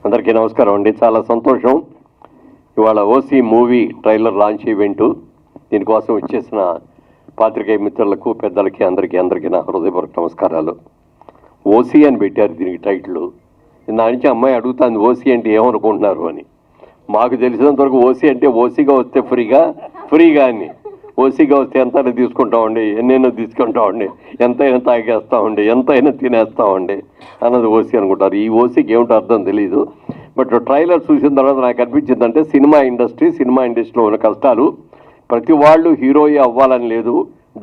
అందరికీ నమస్కారం అండి. చాలా సంతోషం. ఇవాళ OC movie trailer launch event, దీనికోసం వచ్చేసిన పాత్రికేయ మిత్రులకు, పెద్దలకి, అందరికీ నా హృదయపూర్వక నమస్కారాలు. ఓసీ అని పెట్టారు దీనికి టైటిల్. నా నుంచి అమ్మాయి అడుగుతాను ఓసీ అంటే ఏమనుకుంటున్నారు అని. మాకు తెలిసినంత వరకు ఓసీ అంటే ఓసీగా వస్తే ఫ్రీగా అని. ఓసీగా వస్తే ఎంతైనా తీసుకుంటామండి, ఎన్నైనా తీసుకుంటామండి, ఎంతైనా తాగేస్తామండి, ఎంతైనా తినేస్తామండి అన్నది ఓసీ అనుకుంటారు. ఈ ఓసీకి ఏమిటో అర్థం తెలీదు. బట్ ట్రైలర్ చూసిన తర్వాత నాకు అనిపించిందంటే సినిమా ఇండస్ట్రీలో ఉన్న కష్టాలు. ప్రతి వాళ్ళు హీరోయే అవ్వాలని లేదు,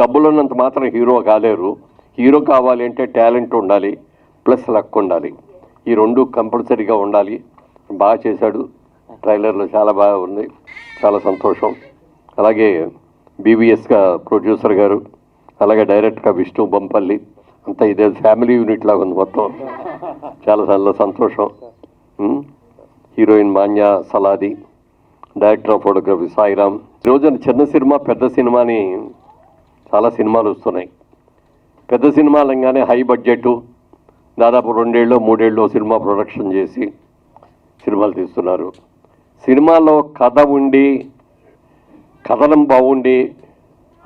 డబ్బులు ఉన్నంత మాత్రం హీరో కాలేరు. హీరో కావాలి అంటే టాలెంట్ ఉండాలి, ప్లస్ లక్ ఉండాలి. ఈ రెండు కంపల్సరీగా ఉండాలి. బాగా చేశాడు. ట్రైలర్లో చాలా బాగా ఉంది, చాలా సంతోషం. అలాగే బీబీఎస్గా ప్రొడ్యూసర్ గారు, అలాగే డైరెక్ట్గా విష్ణు బొంపల్లి, అంతా ఇదే ఫ్యామిలీ యూనిట్ లాగా ఉంది మొత్తం. చాలా సంతోషం. Heroine Manya Saladi, director of photography Sairam. ఈరోజు చిన్న సినిమా పెద్ద సినిమా అని చాలా సినిమాలు వస్తున్నాయి. పెద్ద సినిమాలు అనగానే హై బడ్జెట్, దాదాపు 2 ఏళ్ళు 3 ఏళ్ళు సినిమా ప్రొడక్షన్ చేసి సినిమాలు తీస్తున్నారు. సినిమాలో కథ ఉండి, కథనం బాగుండి,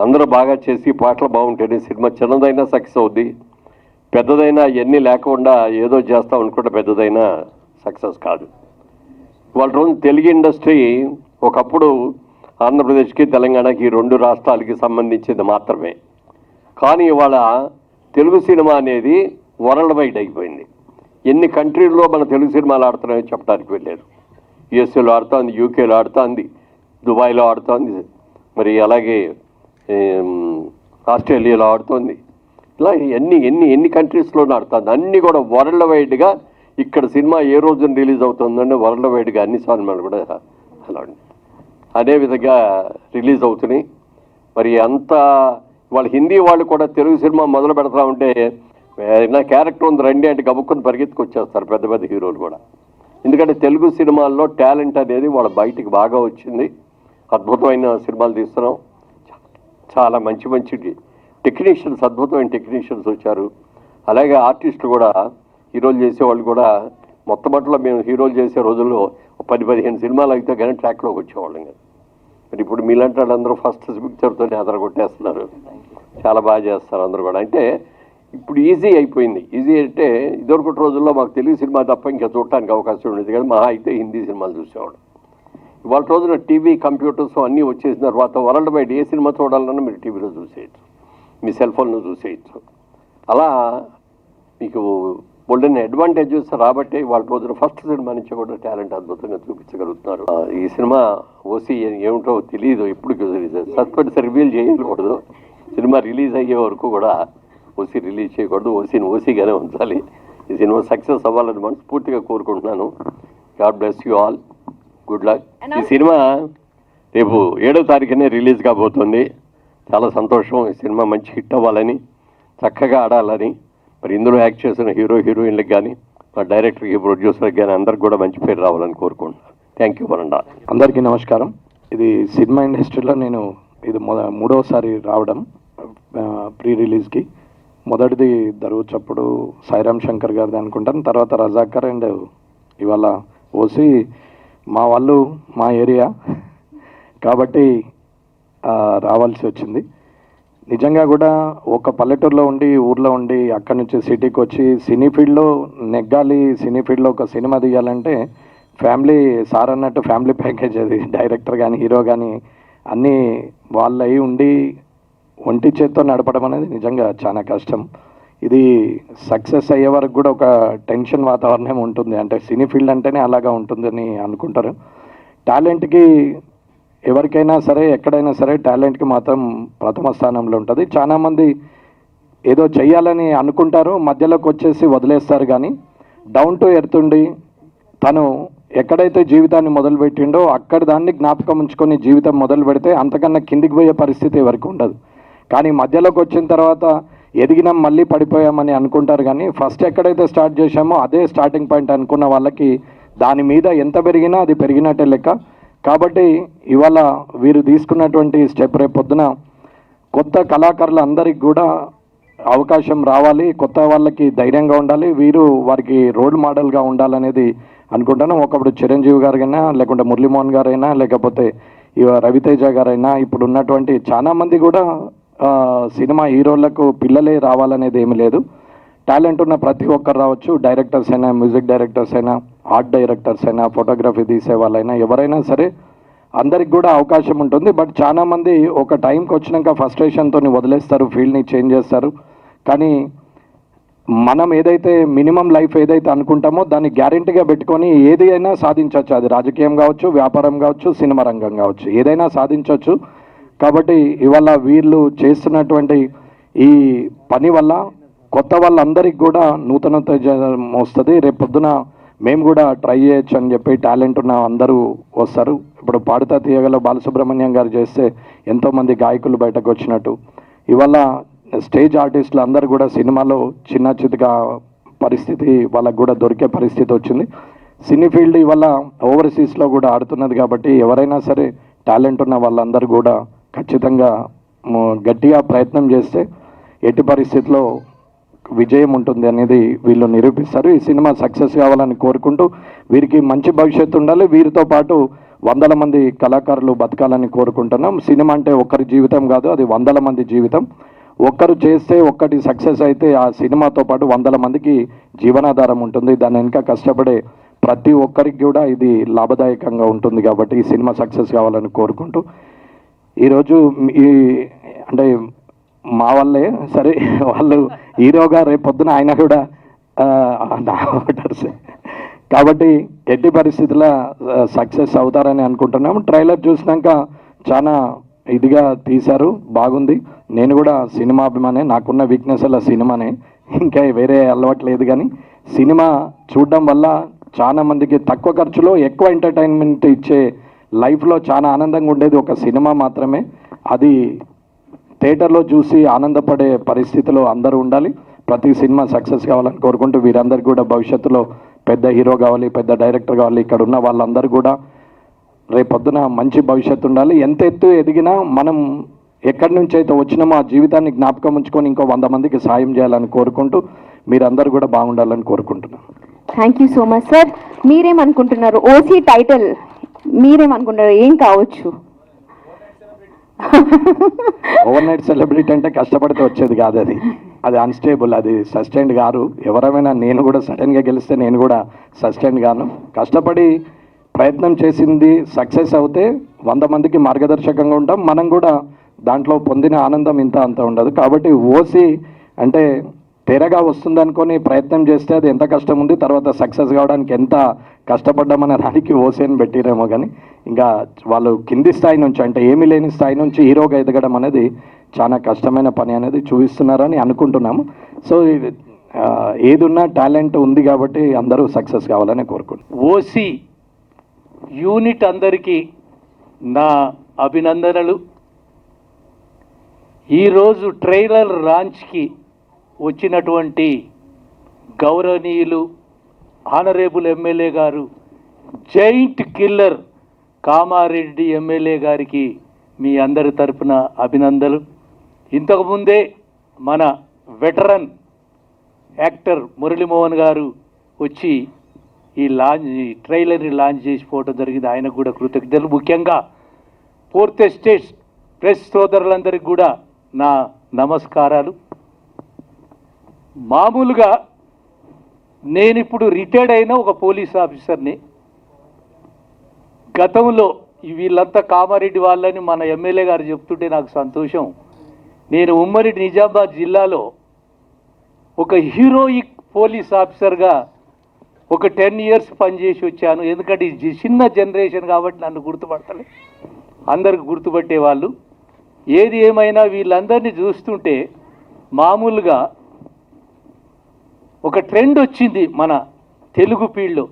అందరూ బాగా చేసి పాటలు బాగుంటేనే సినిమా చిన్నదైనా సక్సెస్ అవుద్ది. పెద్దదైనా ఎన్ని లేకుండా ఏదో చేస్తాం అనుకుంటే పెద్దదైనా సక్సెస్ కాదు. వాళ్ళ రోజు తెలుగు ఇండస్ట్రీ ఒకప్పుడు ఆంధ్రప్రదేశ్కి తెలంగాణకి 2 రాష్ట్రాలకి సంబంధించింది మాత్రమే. కానీ ఇవాళ తెలుగు సినిమా అనేది వరల్డ్ వైడ్ అయిపోయింది. ఎన్ని కంట్రీల్లో మన తెలుగు సినిమాలు ఆడుతున్నాయో చెప్పడానికి వెళ్ళారు. యుఎస్ఏలో ఆడుతోంది, యూకేలో ఆడుతోంది, దుబాయ్లో ఆడుతోంది, మరి అలాగే ఆస్ట్రేలియాలో ఆడుతోంది. ఇలా ఎన్ని కంట్రీస్లో ఆడుతుంది. అన్నీ కూడా వరల్డ్ వైడ్గా ఇక్కడ సినిమా ఏ రోజున రిలీజ్ అవుతుందంటే వరల్డ్ వైడ్గా అన్ని సినిమాలు కూడా అలా అదేవిధంగా రిలీజ్ అవుతున్నాయి. మరి అంత వాళ్ళ హిందీ వాళ్ళు కూడా తెలుగు సినిమా మొదలు పెడతా ఉంటే నా క్యారెక్టర్ ఉంది రండి అంటే గబుక్కుని పరిగెత్తుకొచ్చేస్తారు పెద్ద హీరోలు కూడా. ఎందుకంటే తెలుగు సినిమాల్లో టాలెంట్ అనేది వాళ్ళ బయటికి బాగా వచ్చింది. అద్భుతమైన సినిమాలు తీస్తున్నాం. చాలా మంచి టెక్నీషియన్స్, అద్భుతమైన టెక్నీషియన్స్ వచ్చారు. అలాగే ఆర్టిస్టులు కూడా, హీరోలు చేసేవాళ్ళు కూడా మొట్టమొదటిలో మేము హీరోలు చేసే రోజుల్లో 10-15 సినిమాలు అయితే కానీ ట్రాక్లోకి వచ్చేవాళ్ళం కదా. మరి ఇప్పుడు మీలాంటి వాళ్ళందరూ ఫస్ట్ పిక్చర్తోనే అదరగొట్టేస్తున్నారు. చాలా బాగా చేస్తారు అందరూ కూడా. అంటే ఇప్పుడు ఈజీ అయిపోయింది. ఈజీ అంటే ఇదివరకటి రోజుల్లో మాకు తెలుగు సినిమా తప్ప ఇంకా చూడటానికి అవకాశం ఉండేది కదా. మహా అయితే హిందీ సినిమాలు చూసేవాడు. ఇవాళ రోజున టీవీ, కంప్యూటర్స్ అన్నీ వచ్చేసిన తర్వాత వరల్డ్ వైడ్ ఏ సినిమా చూడాలన్నా మీరు టీవీలో చూసేయచ్చు, మీ సెల్ ఫోన్లో చూసేయచ్చు. అలా మీకు బోల్డెన్ అడ్వాంటేజెస్ రాబట్టే వాళ్ళ రోజున ఫస్ట్ సినిమా నుంచి కూడా టాలెంట్ అద్భుతంగా చూపించగలుగుతున్నారు. ఈ సినిమా ఓసీ ఏమిటో తెలియదు, ఎప్పుడు సస్పెన్స్ రివీల్ చేయకూడదు. సినిమా రిలీజ్ అయ్యే వరకు కూడా ఓసీ రిలీజ్ చేయకూడదు. ఓసీని ఓసీగానే ఉంచాలి. ఈ సినిమా సక్సెస్ అవ్వాలని మనస్ఫూర్తిగా కోరుకుంటున్నాను. God bless you all, good luck. ఈ సినిమా రేపు 7వ తారీఖునే రిలీజ్ కాబోతుంది. చాలా సంతోషం. ఈ సినిమా మంచి హిట్ అవ్వాలని, చక్కగా ఆడాలని, మరి ఇందులో యాక్ట్ చేసిన హీరోయిన్లకు కానీ, మా డైరెక్టర్కి, ప్రొడ్యూసర్కి కానీ అందరికి కూడా మంచి పేరు రావాలని కోరుకుంటున్నాను. థ్యాంక్ యూ వరండా. అందరికీ నమస్కారం. ఇది సినిమా ఇండస్ట్రీలో నేను ఇది 3వసారి రావడం ప్రీ రిలీజ్కి. మొదటిది దరువుచప్పుడు సాయిరామ్ శంకర్ గారిది అనుకుంటాను, తర్వాత రజాకర్, అండ్ ఇవాళ ఓసీ. మా వాళ్ళు మా ఏరియా కాబట్టి రావాల్సి వచ్చింది. నిజంగా కూడా ఒక పల్లెటూరులో ఉండి, ఊర్లో ఉండి, అక్కడి నుంచి సిటీకి వచ్చి సినీ ఫీల్డ్లో నెగ్గాలి, సినీ ఫీల్డ్లో ఒక సినిమా తీయాలంటే ఫ్యామిలీ, సార్ అన్నట్టు ఫ్యామిలీ ప్యాకేజ్ అది. డైరెక్టర్ కానీ, హీరో కానీ అన్నీ వాళ్ళు అయి ఉండి ఒంటి చేత్తో నడపడం అనేది నిజంగా చాలా కష్టం. ఇది సక్సెస్ అయ్యే వరకు కూడా ఒక టెన్షన్ వాతావరణం ఉంటుంది. అంటే సినీ ఫీల్డ్ అంటేనే అలాగా ఉంటుందని అనుకుంటారు. టాలెంట్కి ఎవరికైనా సరే, ఎక్కడైనా సరే టాలెంట్కి మాత్రం ప్రథమ స్థానంలో ఉంటుంది. చాలామంది ఏదో చెయ్యాలని అనుకుంటారు, మధ్యలోకి వచ్చేసి వదిలేస్తారు. కానీ డౌన్ టు ఎర్త్ ఉండి తను ఎక్కడైతే జీవితాన్ని మొదలుపెట్టిండో అక్కడ దాన్ని జ్ఞాపకం ఉంచుకొని జీవితం మొదలు పెడితే అంతకన్నా కిందికి పోయే పరిస్థితి ఎవరికి ఉండదు. కానీ మధ్యలోకి వచ్చిన తర్వాత ఎదిగినాం మళ్ళీ పడిపోయామని అనుకుంటారు. కానీ ఫస్ట్ ఎక్కడైతే స్టార్ట్ చేశామో అదే స్టార్టింగ్ పాయింట్ అనుకున్న వాళ్ళకి దాని మీద ఎంత పెరిగినా అది పెరిగినట్టే లెక్క. కాబట్టి ఇవాళ వీరు తీసుకున్నటువంటి స్టెప్ రేపు పొద్దున కొత్త కళాకారులందరికీ కూడా అవకాశం రావాలి, కొత్త వాళ్ళకి ధైర్యంగా ఉండాలి, వీరు వారికి రోల్ మోడల్గా ఉండాలనేది అనుకుంటాను. ఒకప్పుడు చిరంజీవి గారైనా, లేకుంటే మురళీమోహన్ గారైనా, లేకపోతే రవితేజ గారైనా, ఇప్పుడు ఉన్నటువంటి చాలా మంది కూడా సినిమా హీరోలకు పిల్లలే రావాలనేది ఏమీ లేదు. టాలెంట్ ఉన్న ప్రతి ఒక్కరు రావచ్చు. డైరెక్టర్స్ అయినా, మ్యూజిక్ డైరెక్టర్స్ అయినా, ఆర్ట్ డైరెక్టర్స్ అయినా, ఫోటోగ్రఫీ తీసే వాళ్ళైనా, ఎవరైనా సరే అందరికి కూడా అవకాశం ఉంటుంది. బట్ చాలా మంది ఒక టైంకి వచ్చినాక ఫ్రస్ట్రేషన్తో వదిలేస్తారు, ఫీల్డ్ని చేంజ్ చేస్తారు. కానీ మనం ఏదైతే మినిమం లైఫ్ ఏదైతే అనుకుంటామో దాన్ని గ్యారెంటీగా పెట్టుకొని ఏది అయినా సాధించవచ్చు. అది రాజకీయం కావచ్చు, వ్యాపారం కావచ్చు, సినిమా రంగం కావచ్చు, ఏదైనా సాధించవచ్చు. కాబట్టి ఇవాళ వీళ్ళు చేస్తున్నటువంటి ఈ పని వల్ల కొత్త వాళ్ళందరికీ కూడా నూతనత వస్తుంది. రేపు పొద్దున మేము కూడా ట్రై చేయొచ్చు అని చెప్పి టాలెంట్ ఉన్న అందరూ వస్తారు. ఇప్పుడు పాడుతా తీయగల బాలసుబ్రహ్మణ్యం గారు చేస్తే ఎంతోమంది గాయకులు బయటకు వచ్చినట్టు ఇవాళ స్టేజ్ ఆర్టిస్టులు అందరూ కూడా సినిమాలో చిన్న చితగా పరిస్థితి వాళ్ళకు కూడా దొరికే పరిస్థితి వచ్చింది. సినీ ఫీల్డ్ ఇవాళ ఓవర్సీస్లో కూడా ఆడుతున్నది. కాబట్టి ఎవరైనా సరే టాలెంట్ ఉన్న వాళ్ళందరూ కూడా ఖచ్చితంగా గట్టిగా ప్రయత్నం చేస్తే ఎట్టి పరిస్థితిలో విజయం ఉంటుంది అనేది వీళ్ళు నిరూపిస్తారు. ఈ సినిమా సక్సెస్ కావాలని కోరుకుంటూ వీరికి మంచి భవిష్యత్తు ఉండాలి. వీరితో పాటు 100 మంది కళాకారులు బతకాలని కోరుకుంటున్నాం. సినిమా అంటే ఒక్కరి జీవితం కాదు, అది 100 మంది జీవితం. ఒక్కరు చేస్తే ఒక్కటి సక్సెస్ అయితే ఆ సినిమాతో పాటు 100 మందికి జీవనాధారం ఉంటుంది. దాని వెనుక కష్టపడే ప్రతి ఒక్కరికి కూడా ఇది లాభదాయకంగా ఉంటుంది. కాబట్టి ఈ సినిమా సక్సెస్ కావాలని కోరుకుంటూ ఈరోజు అంటే మా వాళ్ళే సరే, వాళ్ళు హీరోగా రేపు పొద్దున ఆయన కూడా ఓటర్స్. కాబట్టి ఎట్టి పరిస్థితుల్లో సక్సెస్ అవుతారని అనుకుంటున్నాము. ట్రైలర్ చూసినాక చాలా ఇదిగా తీశారు, బాగుంది. నేను కూడా సినిమా అభిమానే, నాకున్న వీక్నెస్ అలా సినిమానే, ఇంకా వేరే అలవాటు లేదు. కానీ సినిమా చూడడం వల్ల చాలా మందికి తక్కువ ఖర్చులో ఎక్కువ ఎంటర్టైన్మెంట్ ఇచ్చే లైఫ్లో చాలా ఆనందంగా ఉండేది ఒక సినిమా మాత్రమే. అది థియేటర్లో చూసి ఆనందపడే పరిస్థితిలో అందరూ ఉండాలి. ప్రతి సినిమా సక్సెస్ కావాలని కోరుకుంటూ వీరందరికీ కూడా భవిష్యత్తులో పెద్ద హీరో కావాలి, పెద్ద డైరెక్టర్ కావాలి. ఇక్కడ ఉన్న వాళ్ళందరూ కూడా రేపొద్దున మంచి భవిష్యత్తు ఉండాలి. ఎంత ఎత్తు ఎదిగినా మనం ఎక్కడి నుంచి అయితే వచ్చినామో ఆ జీవితాన్ని జ్ఞాపకం ఉంచుకొని ఇంకో 100 మందికి సాయం చేయాలని కోరుకుంటూ మీరందరూ కూడా బాగుండాలని కోరుకుంటున్నాను. Thank you so much sir. మీరేమనుకుంటున్నారు? ఓసీ టైటిల్ మీరేమనుకుంటారు, ఏం కావచ్చు? ఓవర్ నైట్ సెలబ్రిటీ అంటే కష్టపడితే వచ్చేది కాదు, అది అన్స్టేబుల్, అది సస్టైన్డ్ గారు. ఎవరైనా నేను కూడా సడన్గా గెలిస్తే నేను కూడా సస్టైన్డ్ గాను. కష్టపడి ప్రయత్నం చేసింది సక్సెస్ అవుతే 100 మందికి మార్గదర్శకంగా ఉంటాం. మనం కూడా దాంట్లో పొందిన ఆనందం ఇంత అంత ఉండదు. కాబట్టి ఓసీ అంటే తెరగా వస్తుంది అనుకొని ప్రయత్నం చేస్తే అది ఎంత కష్టం ఉంది, తర్వాత సక్సెస్ కావడానికి ఎంత కష్టపడ్డామనే దానికి ఓసీని పెట్టిరేమో. కానీ ఇంకా వాళ్ళు కింది స్థాయి నుంచి, అంటే ఏమీ లేని స్థాయి నుంచి హీరోగా ఎదగడం అనేది చాలా కష్టమైన పని అనేది చూపిస్తున్నారని అనుకుంటున్నాము. సో ఏదున్నా టాలెంట్ ఉంది కాబట్టి అందరూ సక్సెస్ కావాలని కోరుకుంటున్నాం. ఓసీ యూనిట్ అందరికీ నా అభినందనలు. ఈరోజు ట్రైలర్ లాంచ్కి వచ్చినటువంటి గౌరవనీయులు ఆనరేబుల్ ఎమ్మెల్యే గారు, జైంట్ కిల్లర్ కామారెడ్డి ఎమ్మెల్యే గారికి మీ అందరి తరపున అభినందనలు. ఇంతకుముందే మన వెటరన్ యాక్టర్ మురళీమోహన్ గారు వచ్చి ఈ ట్రైలర్ని లాంచ్ చేసిపోవడం జరిగింది. ఆయనకు కూడా కృతజ్ఞతలు. ముఖ్యంగా 4th ఎస్టేట్ ప్రెస్ సోదరులందరికీ కూడా నా నమస్కారాలు. మామూలుగా నేను ఇప్పుడు రిటైర్డ్ అయిన ఒక పోలీస్ ఆఫీసర్ని. గతంలో వీళ్ళంతా కామారెడ్డి వాళ్ళని మన ఎమ్మెల్యే గారు చెప్తుంటే నాకు సంతోషం. నేను ఉమ్మడి నిజామాబాద్ జిల్లాలో ఒక హీరోయిక్ పోలీస్ ఆఫీసర్గా ఒక 10 years పనిచేసి వచ్చాను. ఎందుకంటే ఇది చిన్న జనరేషన్ కాబట్టి నన్ను గుర్తుపడతలే, అందరికి గుర్తుపట్టేవాళ్ళు. ఏది ఏమైనా వీళ్ళందరినీ చూస్తుంటే మామూలుగా ఒక ట్రెండ్ వచ్చింది మన తెలుగు ఫీల్డ్లో.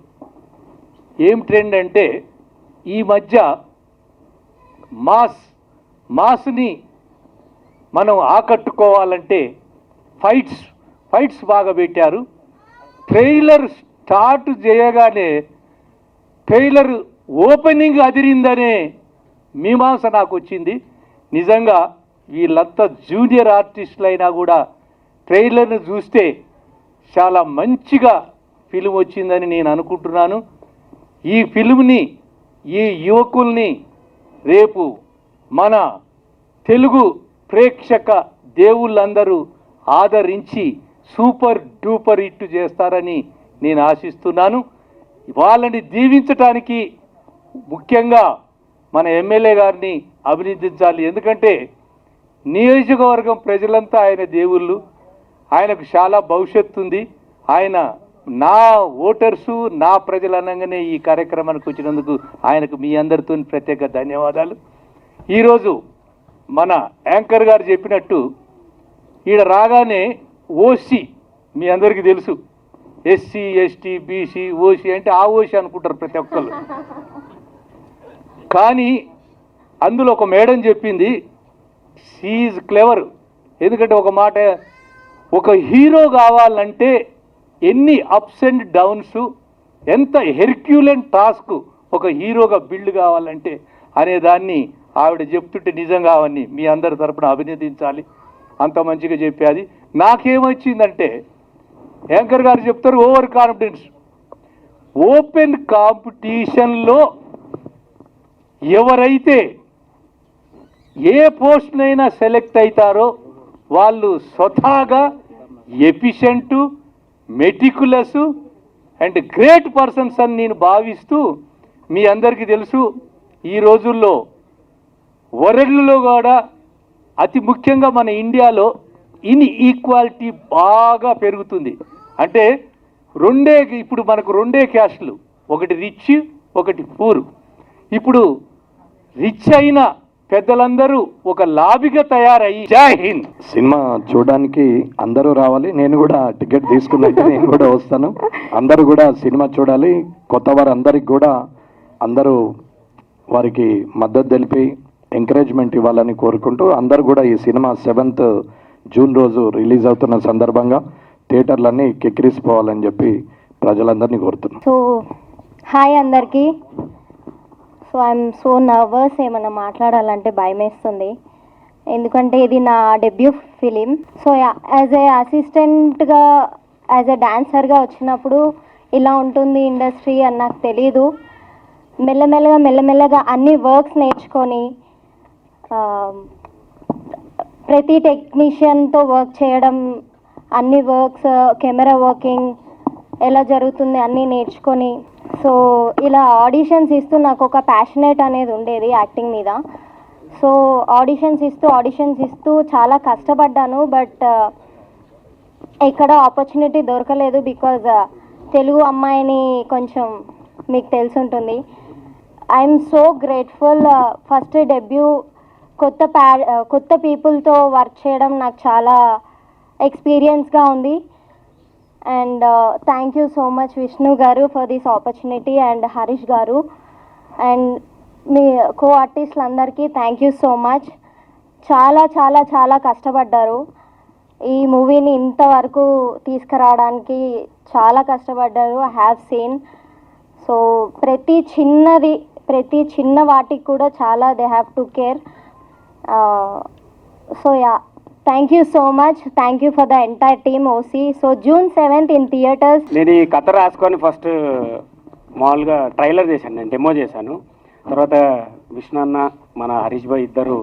ఏం ట్రెండ్ అంటే ఈ మధ్య మాస్ని మనం ఆకట్టుకోవాలంటే ఫైట్స్ బాగా పెట్టారు. ట్రైలర్ స్టార్ట్ చేయగానే ట్రైలర్ ఓపెనింగ్ అదిరిందనే మీమాంస నాకు వచ్చింది. నిజంగా వీళ్ళంతా జూనియర్ ఆర్టిస్టులు అయినా కూడా ట్రైలర్ను చూస్తే చాలా మంచిగా ఫిలిం వచ్చిందని నేను అనుకుంటున్నాను. ఈ ఫిలింని, ఈ యువకుల్ని రేపు మన తెలుగు ప్రేక్షక దేవుళ్ళందరూ ఆదరించి సూపర్ డూపర్ హిట్ చేస్తారని నేను ఆశిస్తున్నాను. వాళ్ళని దీవించటానికి ముఖ్యంగా మన ఎమ్మెల్యే గారిని అభినందించాలి. ఎందుకంటే నియోజకవర్గం ప్రజలంతా ఆయన దేవుళ్ళు, ఆయనకు చాలా భవిష్యత్తు ఉంది. ఆయన నా ఓటర్సు, నా ప్రజలు అనగానే ఈ కార్యక్రమానికి వచ్చినందుకు ఆయనకు మీ అందరితో ప్రత్యేక ధన్యవాదాలు. ఈరోజు మన యాంకర్ గారు చెప్పినట్టు ఈడ రాగానే ఓసీ మీ అందరికీ తెలుసు, ఎస్సీ ఎస్టీ బీసీ ఓసీ అంటే ఆ ఓసీ అనుకుంటారు ప్రతి ఒక్కళ్ళు. కానీ అందులో ఒక మేడం చెప్పింది, షీఈజ్ క్లెవర్. ఎందుకంటే ఒక మాట, ఒక హీరో కావాలంటే ఎన్ని అప్స్ అండ్ డౌన్స్, ఎంత హెర్క్యులెన్ టాస్క్ ఒక హీరోగా బిల్డ్ కావాలంటే అనేదాన్ని ఆవిడ చెప్తుంటే నిజంగా అవన్నీ మీ అందరి తరపున అభినందించాలి. అంత మంచిగా చెప్పేది. నాకేమొచ్చిందంటే యాంకర్ గారు చెప్తారు ఓవర్ కాన్ఫిడెన్స్. ఓపెన్ కాంపిటీషన్లో ఎవరైతే ఏ పోస్ట్నైనా సెలెక్ట్ అవుతారో వాళ్ళు స్వతహాగా ఎఫిషియెంటు, మెటికులస్ అండ్ గ్రేట్ పర్సన్స్ అని నేను భావిస్తూ, మీ అందరికీ తెలుసు ఈ రోజుల్లో వరల్డ్లో కూడా అతి ముఖ్యంగా మన ఇండియాలో ఇన్ఈక్వాలిటీ బాగా పెరుగుతుంది. అంటే ఇప్పుడు మనకు రెండే క్యాస్ట్లు, ఒకటి రిచ్, ఒకటి పూర్. ఇప్పుడు రిచ్ అయిన పెద్దలందరూ ఒక లాబిగా తయారయ్యి, జై హింద్. సినిమా చూడడానికి అందరూ రావాలి. నేను కూడా టికెట్ తీసుకున్నట్టు నేను కూడా వస్తాను. అందరూ కూడా సినిమా చూడాలి. కొత్త వారు అందరికి కూడా అందరూ వారికి మద్దతు తెలిపి ఎంకరేజ్మెంట్ ఇవ్వాలని కోరుకుంటూ, అందరూ కూడా ఈ సినిమా 7th జూన్ రోజు రిలీజ్ అవుతున్న సందర్భంగా థియేటర్లన్నీ కిక్కిరిసిపోవాలని చెప్పి ప్రజలందరినీ కోరుతున్నాను. సో హాయ్ అందరికీ. సో ఐఎమ్ సో నర్వస్, ఏమన్నా మాట్లాడాలంటే భయం వేస్తుంది. ఎందుకంటే ఇది నా debut film. So as a అసిస్టెంట్గా, యాజ్ ఏ డాన్సర్గా వచ్చినప్పుడు ఇలా ఉంటుంది ఇండస్ట్రీ అని నాకు తెలీదు. మెల్లమెల్లగా అన్ని వర్క్స్ నేర్చుకొని ప్రతి టెక్నీషియన్తో వర్క్ చేయడం, అన్ని వర్క్స్, కెమెరా వర్కింగ్ ఎలా జరుగుతుంది అన్నీ నేర్చుకొని, సో ఇలా ఆడిషన్స్ ఇస్తూ నాకు ఒక ప్యాషనేట్ అనేది ఉండేది యాక్టింగ్ మీద. సో ఆడిషన్స్ ఇస్తూ చాలా కష్టపడ్డాను. బట్ ఎక్కడ ఆపర్చునిటీ దొరకలేదు. బికాజ్ తెలుగు అమ్మాయిని కొంచెం మీకు తెలుసుంటుంది. I'm so grateful. First debut కొత్త పీపుల్తో వర్క్ చేయడం నాకు చాలా ఎక్స్పీరియన్స్గా ఉంది. And thank you so much Vishnu garu for this opportunity, and Harish garu and మీ కో ఆర్టిస్టులందరికీ థ్యాంక్ యూ సో మచ్. చాలా చాలా చాలా కష్టపడ్డారు. ఈ మూవీని ఇంతవరకు తీసుకురావడానికి చాలా కష్టపడ్డారు. I have seen. సో ప్రతి చిన్న వాటికి కూడా చాలా they have to care. So yeah, thank you so much. Thank you for the entire team OC. So June 7th in theatres. నేను ఈ కథ రాసుకొని ఫస్ట్ మామూలుగా ట్రైలర్ చేశాను, నేను డెమో చేశాను. తర్వాత విష్ణు అన్న, మన హరీష్ భాయ్ ఇద్దరు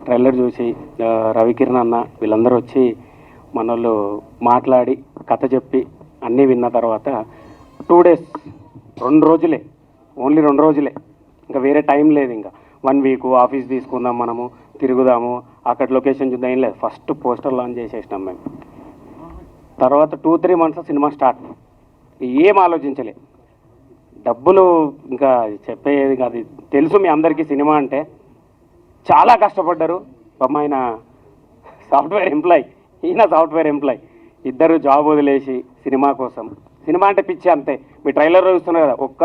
ట్రైలర్ చూసి, రవికిరణ్ అన్న వీళ్ళందరూ వచ్చి మన వాళ్ళు మాట్లాడి కథ చెప్పి అన్నీ విన్న తర్వాత 2 days, 2 రోజులే, ఓన్లీ 2 రోజులే, ఇంకా వేరే టైం లేదు. ఇంకా 1 week ఆఫీస్ తీసుకుందాం, మనము తిరుగుదాము, అక్కడ లొకేషన్ చూద్దాం, ఏం లేదు. ఫస్ట్ పోస్టర్ లాంచ్ చేసేసినాం మేము. తర్వాత 2-3 months సినిమా స్టార్ట్. ఏం ఆలోచించలే. డబ్బులు ఇంకా చెప్పేది కాదు, తెలుసు మీ అందరికీ సినిమా అంటే. చాలా కష్టపడ్డారు. ఆయన సాఫ్ట్వేర్ ఎంప్లాయ్, ఈయన సాఫ్ట్వేర్ ఎంప్లాయ్. ఇద్దరు జాబ్ వదిలేసి సినిమా కోసం. సినిమా అంటే పిచ్చి అంతే. మీ ట్రైలర్లో చూస్తున్నారు కదా, ఒక్క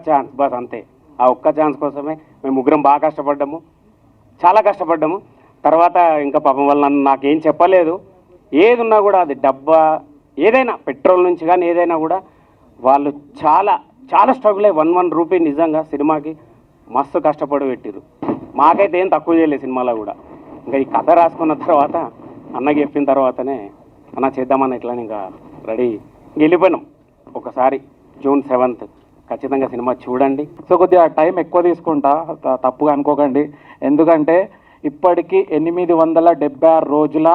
ఛాన్స్ బస్ అంతే. ఆ ఒక్క ఛాన్స్ కోసమే మేము ముగ్గురం బాగా కష్టపడ్డాము, చాలా కష్టపడ్డాము. తర్వాత ఇంకా పాపం వల్ల నాకేం చెప్పలేదు. ఏది ఉన్నా కూడా, అది డబ్బా ఏదైనా, పెట్రోల్ నుంచి కానీ ఏదైనా కూడా వాళ్ళు చాలా చాలా స్ట్రగుల్ అయ్యి 1 రూపీ నిజంగా సినిమాకి మస్తు కష్టపడి పెట్టిరు. మాకైతే ఏం తక్కువ చేయలేదు సినిమాలో కూడా. ఇంకా ఈ కథ రాసుకున్న తర్వాత అన్నకి చెప్పిన తర్వాతనే అన్న చేద్దామన్న ఇట్లా ఇంకా రెడీ వెళ్ళిపోయినాం. ఒకసారి June 7th ఖచ్చితంగా సినిమా చూడండి. సో కొద్దిగా టైం ఎక్కువ తీసుకుంటా, తప్పుగా అనుకోకండి. ఎందుకంటే ఇప్పటికీ 876 రోజుల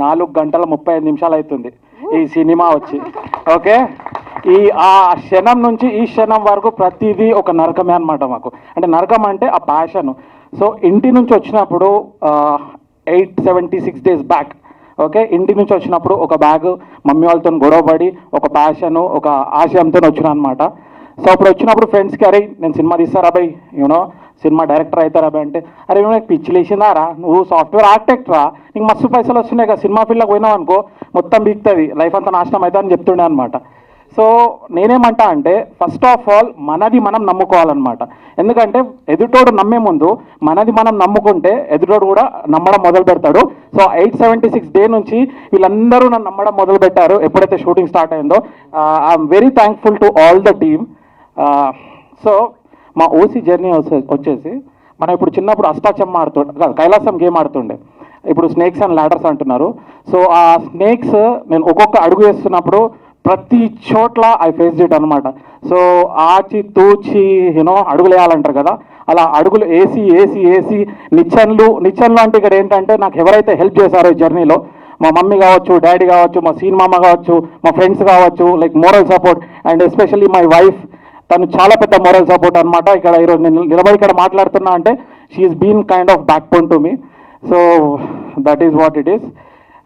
4 గంటల 35 నిమిషాలు అవుతుంది ఈ సినిమా వచ్చి. ఓకే, ఆ క్షణం నుంచి ఈ క్షణం వరకు ప్రతిదీ ఒక నరకమే అనమాట మాకు. అంటే నరకం అంటే ఆ ప్యాషన్. సో ఇంటి నుంచి వచ్చినప్పుడు 876 days బ్యాక్, ఓకే, ఇంటి నుంచి వచ్చినప్పుడు ఒక బ్యాగ్ మమ్మీ వాళ్ళతో గొడవపడి ఒక ప్యాషను ఒక ఆశయంతో వచ్చిన అనమాట. సో అప్పుడు వచ్చినప్పుడు ఫ్రెండ్స్కి, అరే నేను సినిమా తీస్తారా బై, యూనో సినిమా డైరెక్టర్ అవుతారా బై అంటే, అరే నాకు పిచ్చిలేసిందారా, నువ్వు సాఫ్ట్వేర్ ఆర్కిటెక్ట్ రా, నీకు మస్తు పైసలు వస్తున్నాయి కదా, సినిమా ఫీల్డ్కి పోయినావు అనుకో మొత్తం బీక్తుంది, లైఫ్ అంతా నాశనం అవుతుంది అని చెప్తుండే అనమాట. సో నేనేమంటా అంటే ఫస్ట్ ఆఫ్ ఆల్ మనది మనం నమ్ముకోవాలన్నమాట. ఎందుకంటే ఎదుటోడు నమ్మే ముందు మనది మనం నమ్ముకుంటే ఎదుటోడు కూడా నమ్మడం మొదలు పెడతాడు. సో 876 డే నుంచి వీళ్ళందరూ నన్ను నమ్మడం మొదలు పెట్టారు ఎప్పుడైతే షూటింగ్ స్టార్ట్ అయిందో. I'm very thankful to all the team. So మా ఓసీ జర్నీ వచ్చేసి మనం ఇప్పుడు చిన్నప్పుడు అష్టాచమ్మ ఆడుతుండే, కైలాసం గేమ్ ఆడుతుండే, ఇప్పుడు స్నేక్స్ అండ్ ల్యాడర్స్ అంటున్నారు. సో ఆ స్నేక్స్ నేను ఒక్కొక్క అడుగు వేస్తున్నప్పుడు ప్రతి చోట్ల ఐ ఫేస్ ఇట్ అనమాట. సో ఆచి తూచి యూనో అడుగులు వేయాలంటారు కదా, అలా అడుగులు వేసి వేసి వేసి నిచ్చెన్లు అంటే ఇక్కడ ఏంటంటే నాకు ఎవరైతే హెల్ప్ చేశారో ఈ జర్నీలో, మా మమ్మీ కావచ్చు, డాడీ కావచ్చు, మా సీన్ మామ కావచ్చు, మా ఫ్రెండ్స్ కావచ్చు, like moral support and especially my wife, తను చాలా పెద్ద మోరల్ సపోర్ట్ అనమాట. ఇక్కడ ఈరోజు నేను నిలబడి ఇక్కడ మాట్లాడుతున్నా అంటే she's been kind of backbone to me. So that is what it is.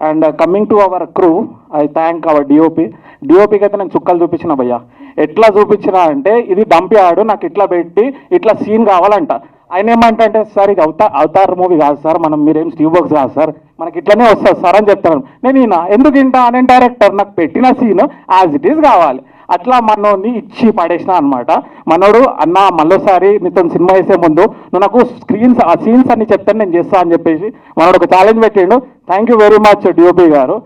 And coming to our crew, I thank our డిఓపికి అయితే నేను చుక్కలు చూపించిన భయ్యా. ఎట్లా చూపించిన అంటే ఇది డంప్ యార్డు, నాకు ఇట్లా పెట్టి ఇట్లా సీన్ కావాలంట. ఆయన ఏమంటే సార్ ఇది అవతార్ మూవీ కాదు సార్, మీరేం స్టీవ్ బాక్స్ కాదు సార్, మనకి ఇట్లనే వస్తుంది సార్ అని చెప్తాను. నేను ఎందుకు ఇంటా, నేను డైరెక్టర్, నాకు పెట్టిన సీన్ యాజ్ ఇట్ ఈస్ కావాలి. అట్లా మనోడిని ఇచ్చి పడేసిన అనమాట. మనోడు అన్న మళ్ళీసారి నీతో సినిమా వేసే ముందు నువ్వు నాకు ఆ సీన్స్ అన్ని చెప్తాను, నేను చేస్తా అని చెప్పేసి మనోడు ఒక ఛాలెంజ్ పెట్టిండు. Thank you very much DOP garu.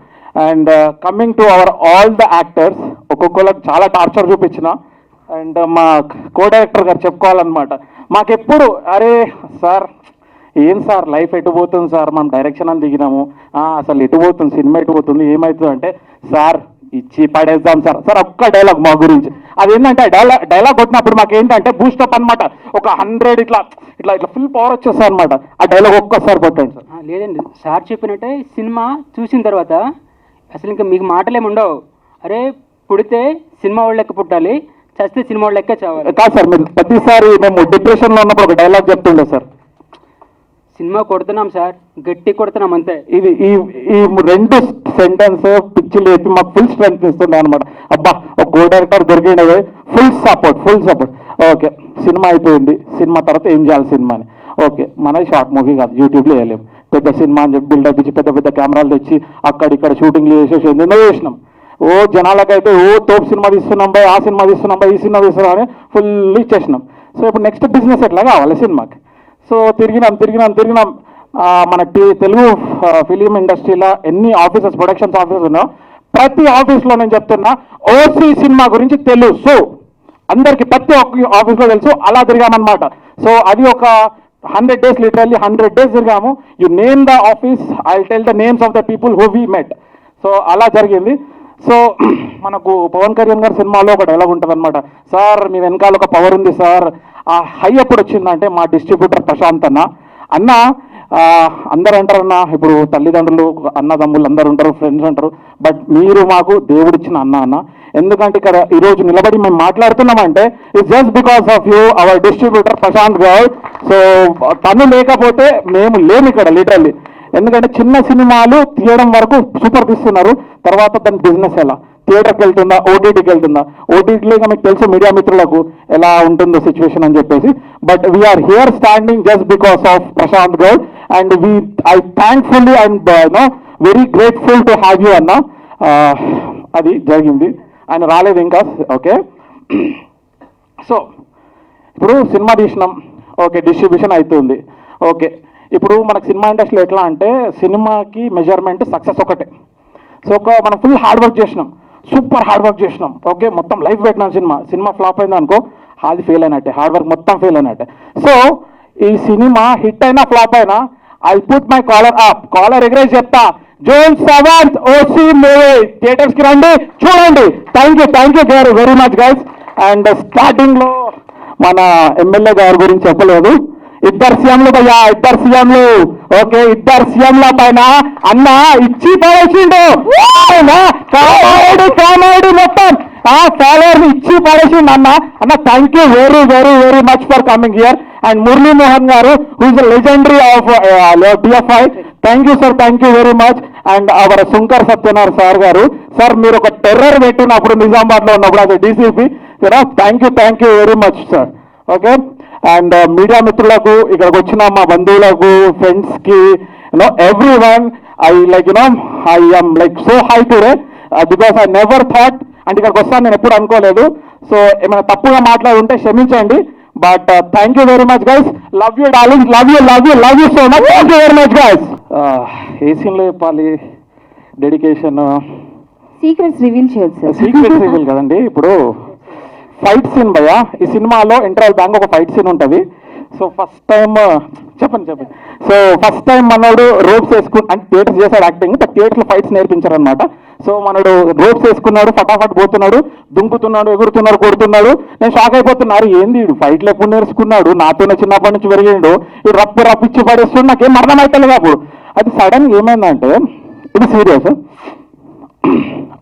And coming to our all the actors, ఒక్కొక్కరికి చాలా టార్చర్ చూపించిన. అండ్ మా కో డైరెక్టర్ గారు చెప్పుకోవాలన్నమాట, మాకెప్పుడు అరే సార్ ఏం సార్ లైఫ్ ఎటు పోతుంది సార్, మనం డైరెక్షన్ అని దిగినాము, అసలు ఎటు పోతుంది సినిమా, ఎటు పోతుంది ఏమవుతుంది అంటే, సార్ ఇచ్చి పడేద్దాం సార్. సార్ ఒక్క డైలాగ్ మా గురించి, అదేంటంటే డైలాగ్ కొట్టినప్పుడు మాకు ఏంటంటే బూస్టప్ అనమాట, ఒక 100 ఇట్లా ఇట్లా ఇట్లా ఫుల్ పవర్ వచ్చేస్తుంది అనమాట. ఆ డైలాగ్ ఒక్కసారి కొట్టండి సార్. లేదండి, సార్ చెప్పినట్టే సినిమా చూసిన తర్వాత అసలు ఇంకా మీకు మాటలేమి ఉండవు. అరే పుడితే సినిమా వాళ్ళ లెక్క పుట్టాలి, చస్తే సినిమా వాళ్ళ లెక్క చావాలి. కాదు సార్, మీరు ప్రతిసారి మేము డిప్రెషన్లో ఉన్నప్పుడు ఒక డైలాగ్ చెప్తుండే సార్, సినిమా కొడుతున్నాం సార్, గట్టి కొడుతున్నాం అంతే. ఇది ఈ 2 సెంటెన్స్ పిచ్చిలు చెప్పి మాకు ఫుల్ స్ట్రెంత్ ఇస్తుండే అనమాట. అబ్బా ఒక కో డైరెక్టర్ దొరికిండే, ఫుల్ సపోర్ట్. ఓకే సినిమా అయిపోయింది, సినిమా తర్వాత ఏం చేయాలి సినిమాని, ఓకే మనది షార్ట్ మూవీ కాదు, యూట్యూబ్లో వేయలేము, పెద్ద సినిమా అని చెప్పి బిల్డప్ ఇచ్చి పెద్ద కెమెరాలు తెచ్చి అక్కడిక్కడ షూటింగ్లు చేసేసి ఎన్నో చేసినాం. జనాలకైతే తోపు సినిమా తీస్తున్నాం బై, ఆ సినిమా తీస్తున్నాం బై, ఈ సినిమా తీస్తున్నాం అని ఫుల్ ఇచ్చేసినాం. సో ఇప్పుడు నెక్స్ట్ బిజినెస్ ఎట్లా కావాలి సినిమాకి. సో తిరిగినాం. మన తెలుగు ఫిలిం ఇండస్ట్రీలో ఎన్ని ఆఫీసెస్, ప్రొడక్షన్స్ ఆఫీసెస్ ఉన్నాయో ప్రతి ఆఫీస్లో నేను చెప్తున్నా ఓసీ సినిమా గురించి తెలుసు అందరికి, ప్రతి ఒక్క ఆఫీస్లో తెలుసు. అలా తిరిగామన్నమాట. సో అది ఒక 100 days, లిటరల్లీ 100 days తిరిగాము. You name the office, I tell the names of the people who we met. So అలా జరిగింది. సో మనకు పవన్ కళ్యాణ్ గారి సినిమాలో ఒక డైలాగ్ ఉంటుంది అనమాట, సార్ మీ వెనకాల ఒక పవర్ ఉంది సార్. ఆ హై ఎప్పుడు వచ్చిందంటే మా డిస్ట్రిబ్యూటర్ ప్రశాంత్ అన్న అందరు అంటారన్న, ఇప్పుడు తల్లిదండ్రులు అన్నదమ్ములు అందరు ఉంటారు, ఫ్రెండ్స్ ఉంటారు, బట్ మీరు మాకు దేవుడిచ్చిన అన్న. ఎందుకంటే ఇక్కడ ఈరోజు నిలబడి మేము మాట్లాడుతున్నామంటే it's just because of you, our distributor Prashanth Goud. So తను లేకపోతే మేము లేము ఇక్కడ లిటరల్లీ. ఎందుకంటే చిన్న సినిమాలు తీయడం వరకు సూపర్ తీస్తున్నారు, తర్వాత దాని బిజినెస్ ఎలా, థియేటర్కి వెళ్తుందా, ఓటీటీకి వెళ్తుందా, ఓటీటీలో ఇంకా మీకు తెలుసు మీడియా మిత్రులకు ఎలా ఉంటుందో సిచ్యువేషన్ అని చెప్పేసి. But we're here standing just because of Prashanth Goud. And I thankfully and very grateful to have you అన్న. అది జరిగింది, ఆయన రాలేదు ఇంకా. ఓకే సో ఇప్పుడు సినిమా తీసినాం, ఓకే డిస్ట్రిబ్యూషన్ అవుతుంది. ఓకే ఇప్పుడు మనకు సినిమా ఇండస్ట్రీలో ఎట్లా అంటే సినిమాకి మెజర్మెంట్ సక్సెస్ ఒకటే. సో మనం ఫుల్ హార్డ్ వర్క్ చేసినాం, సూపర్ హార్డ్ వర్క్ చేసినాం, ఓకే మొత్తం లైఫ్ పెట్టినాం. సినిమా ఫ్లాప్ అయింది అనుకో, అది ఫెయిల్ అయినట్టే, హార్డ్ వర్క్ మొత్తం ఫెయిల్ అయినట్టే. సో ఈ సినిమా హిట్ అయినా ఫ్లాప్ అయినా I put my collar up, collar ఎగరేసి చెప్తా, June 7th OC movie theatres కి రండి, చూడండి. Thank you very much guys. And starting లో మన ఎమ్మెల్యే గారి గురించి చెప్పలేదు. ఇద్దరు సీఎంలు భయ్యా, ఇద్దరు సీఎంలు. ఓకే, ఇద్దరు సీఎంల పైన అన్న ఇచ్చి పడేసిండు. కామారెడ్డి మొత్తం ఫాలోవర్స్ ఇచ్చి పడేసిండు అన్న. Thank you very much for coming here. And Murali Mohan garu who is legendary of DFI. Thank you very much. And our Shankar Satyanarayana sir garu, sir మీరు ఒక టెర్రర్ పెట్టినప్పుడు నిజామాబాద్ లో ఉన్నప్పుడు అది DCP. Thank you very much sir. Okay, and media మిత్రులకు, ఇక్కడికి వచ్చిన మా బంధువులకు, ఫ్రెండ్స్ కి, everyone, I am so high today because I never thought, అంటే ఇక్కడికి వస్తాను నేను ఎప్పుడు అనుకోలేదు. సో ఏమైనా తప్పుగా మాట్లాడుంటే క్షమించండి. But thank you very much guys. Love you darling, love you so much. Thank you very much guys. ఏ సీన్లో చెప్పాలి డెడికేషన్? సీక్రెట్స్ రివీల్ చేయొచ్చు సార్. సీక్రెట్స్ రివీల్ కదండి. ఇప్పుడు ఫైట్ సీన్ భయ్యా, ఈ సినిమాలో ఇంటర్వల్ బ్యాంక్ ఒక ఫైట్ సీన్ ఉంటుంది. సో ఫస్ట్ టైం చెప్పండి. సో ఫస్ట్ టైం మనోడు రోప్స్ వేసుకుని, అంటే థియేటర్స్ చేశాడు యాక్టింగ్, థియేటర్లో ఫైట్స్ నేర్పించారు అనమాట. సో మనడు రోప్స్ వేసుకున్నాడు, ఫటాఫట్ పోతున్నాడు, దుంకుతున్నాడు, ఎగురుతున్నాడు, కొడుతున్నాడు. నేను షాక్ అయిపోతున్నారు, ఏంది వీడు ఫైట్లు ఎప్పుడు నేర్చుకున్నాడు, నాతోనే చిన్నప్పటి నుంచి పెరిగిండు, వీడు రప్పిచ్చి పడేస్తున్నాడు, నాకేం అర్థం అవుతలేదు అప్పుడు. అది సడన్ ఏమైందంటే, ఇది సీరియస్,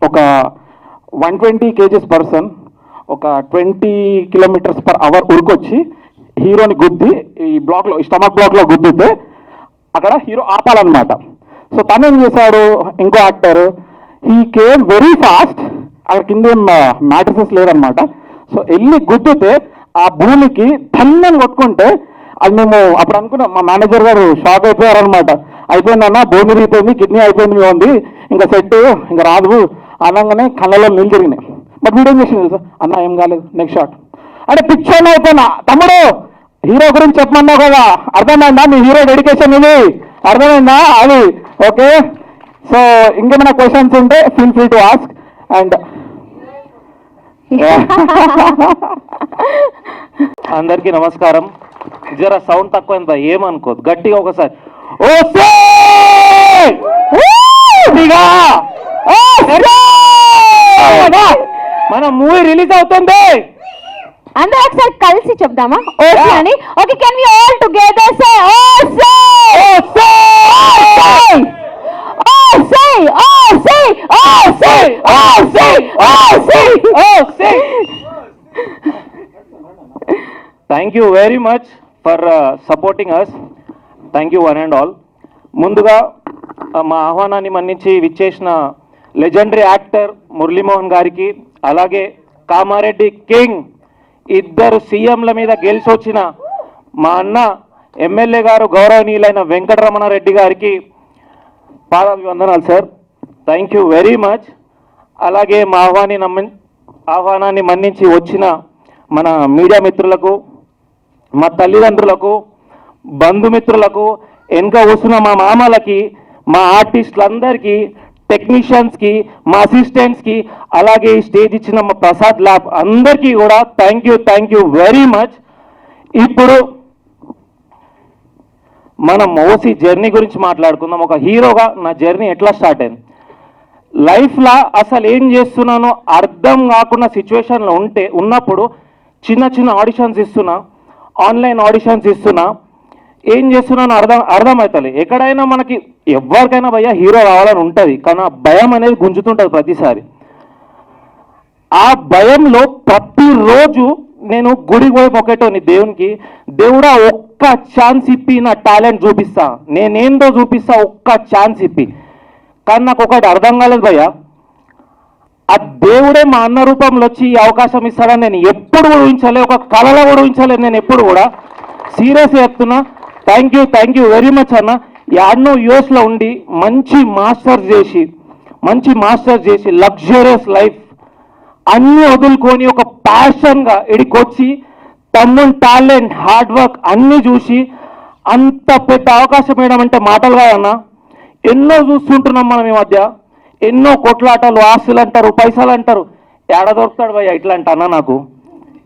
ఒక 120 kgs పర్సన్ ఒక 20 km/h ఉరికొచ్చి హీరోని గుద్ది ఈ బ్లాక్లో, స్టమక్ బ్లాక్లో గుద్దితే అక్కడ హీరో ఆపాలన్నమాట. సో తను ఏం చేశాడు, ఇంకో actor, he came very fast. అక్కడ కింద ఏం మ్యాట్రిసెస్ లేదనమాట. సో వెళ్ళి గుద్దితే ఆ భూమికి ధన్యం కొట్టుకుంటే, అది మేము అప్పుడు అనుకున్నాం, మా మేనేజర్ గారు షాక్ అయిపోయారనమాట. అయిపోయిందన్న, భూమి అయిపోయింది, కిడ్నీ అయిపోయింది, ఉంది ఇంకా సెట్, ఇంకా రాదు అనగానే కళ్ళలో నీళ్ళు తిరిగినాయి. బట్ వీడియో చేసింది తెలుసా, అన్న ఏం కాలేదు, నెక్స్ట్ షాట్. అంటే పిక్చర్ అయిపోయినా, తమ్ముడు హీరో గురించి చెప్పమన్నావు కదా, అర్థమైందా మీ హీరో డెడికేషన్ ఇది, అర్థమైందా అది? ఓకే, సో ఇంకేమైనా క్వశ్చన్స్ ఉంటే feel free to ask. And అందరికీ నమస్కారం. జర సౌండ్ తక్కువ, ఏమనుకోదు, గట్టిగా ఒకసారి మన మూవీ రిలీజ్ అవుతుంది, అందరూ ఒకసారి కలిసి చెప్దామా ఓసీ అని? Okay, can we all together say OC, OC, OC, OC, OC, OC, OC. Thank you very much for supporting us. Thank you one and all. ముందుగా మా ఆహ్వానాన్ని మన్నించి విచ్చేసిన లెజెండరీ యాక్టర్ మురళీమోహన్ గారికి, అలాగే కామారెడ్డి కింగ్, ఇద్దరు సీఎంల మీద గెలిచొచ్చిన మా అన్న ఎమ్మెల్యే గారు గౌరవనీయులైన వెంకటరమణారెడ్డి గారికి పాదాభివందనాలు sir. Thank you very much. అలాగే మా ఆహ్వానాన్ని మన్నించి వచ్చిన మన మీడియా మిత్రులకు, మా తల్లిదండ్రులకు, బంధుమిత్రులకు, వెనుక వస్తున్న మా మామలకి, మా ఆర్టిస్టులందరికీ, టెక్నీషియన్స్కి, మా అసిస్టెంట్స్కి, అలాగే ఈ స్టేజ్ ఇచ్చిన మా ప్రసాద్ ల్యాబ్ అందరికీ కూడా థ్యాంక్ యూ వెరీ మచ్. ఇప్పుడు మనం ఓసీ జర్నీ గురించి మాట్లాడుకుందాం. ఒక హీరోగా నా జర్నీ ఎట్లా స్టార్ట్ అయింది, లైఫ్లో అసలు ఏం చేస్తున్నానో అర్థం కాకుండా సిచ్యువేషన్లో ఉన్నప్పుడు చిన్న ఆడిషన్స్ ఇస్తున్నా, ఆన్లైన్ ఆడిషన్స్ ఇస్తున్నా, ఏం చేస్తున్నానో అర్థమవుతుంది. ఎక్కడైనా మనకి ఎవరికైనా భయ్యా హీరో కావాలని ఉంటుంది, కానీ ఆ భయం అనేది గుంజుతుంటుంది ప్రతిసారి. ఆ భయంలో ప్రతిరోజు నేను గుడికి పోయి మొక్కేటోని దేవునికి, దేవుడా ఒక్క ఛాన్స్ ఇప్పి నా టాలెంట్ చూపిస్తా, నేనేందో చూపిస్తా, ఒక్క ఛాన్స్ ఇప్పి. కానీ నాకు ఒకటి అర్థం కాలేదు భయ్యా, ఆ దేవుడే మా అన్న రూపంలో వచ్చి ఈ అవకాశం ఇస్తాడని నేను ఎప్పుడు కూడా ఊహించలే, ఒక కళలో కూడా ఊహించలేదు నేను ఎప్పుడు కూడా. సీరియస్గా చెప్తున్నా, థ్యాంక్ యూ వెరీ మచ్ అన్న. యాడ్నో యూఎస్లో ఉండి మంచి మాస్టర్స్ చేసి లగ్జరియస్ లైఫ్ అన్నీ వదులుకొని ఒక ప్యాషన్గా ఇడికి వచ్చి తమ్ముని టాలెంట్, హార్డ్ వర్క్ అన్నీ చూసి అంత పెద్ద అవకాశం వేయడం అంటే మాటలు కాదన్నా. ఎన్నో చూస్తుంటున్నాం మనం ఈ మధ్య, ఎన్నో కొట్లాటలు, ఆస్తులు అంటారు, పైసలు అంటారు. ఏడ దొరుకుతాడు భయ్యా ఇట్లా అన్న, నాకు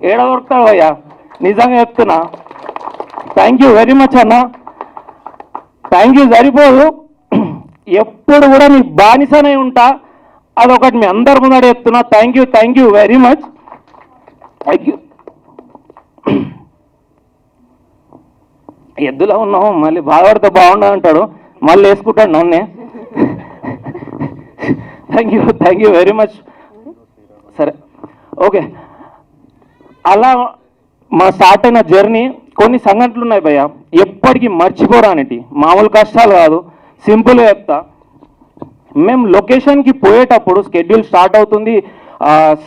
ఏడ దొరుకుతాడు భయ్యా, నిజంగా చెప్తున్నా. థ్యాంక్ యూ వెరీ మచ్ అన్న. థ్యాంక్ యూ సరిపోదు, ఎప్పుడు కూడా నీ బానిసనే ఉంటా. అదొకటి మీ అందరి ముందర చెప్తున్నా. Thank you very much. Thank you. ఎద్దులో ఉన్నావు, మళ్ళీ బాధపడితే బాగుండదు అంటాడు, మళ్ళీ వేసుకుంటాడు నన్నే. Thank you very much. సరే, ఓకే. అలా మా స్టార్ట్ అయిన జర్నీ కొన్ని సంఘటనలు ఉన్నాయి భయ్య, ఎప్పటికీ మర్చిపోరానిటి. మామూలు కష్టాలు కాదు, సింపుల్గా చెప్తా. మేము లొకేషన్కి పోయేటప్పుడు స్కెడ్యూల్ స్టార్ట్ అవుతుంది,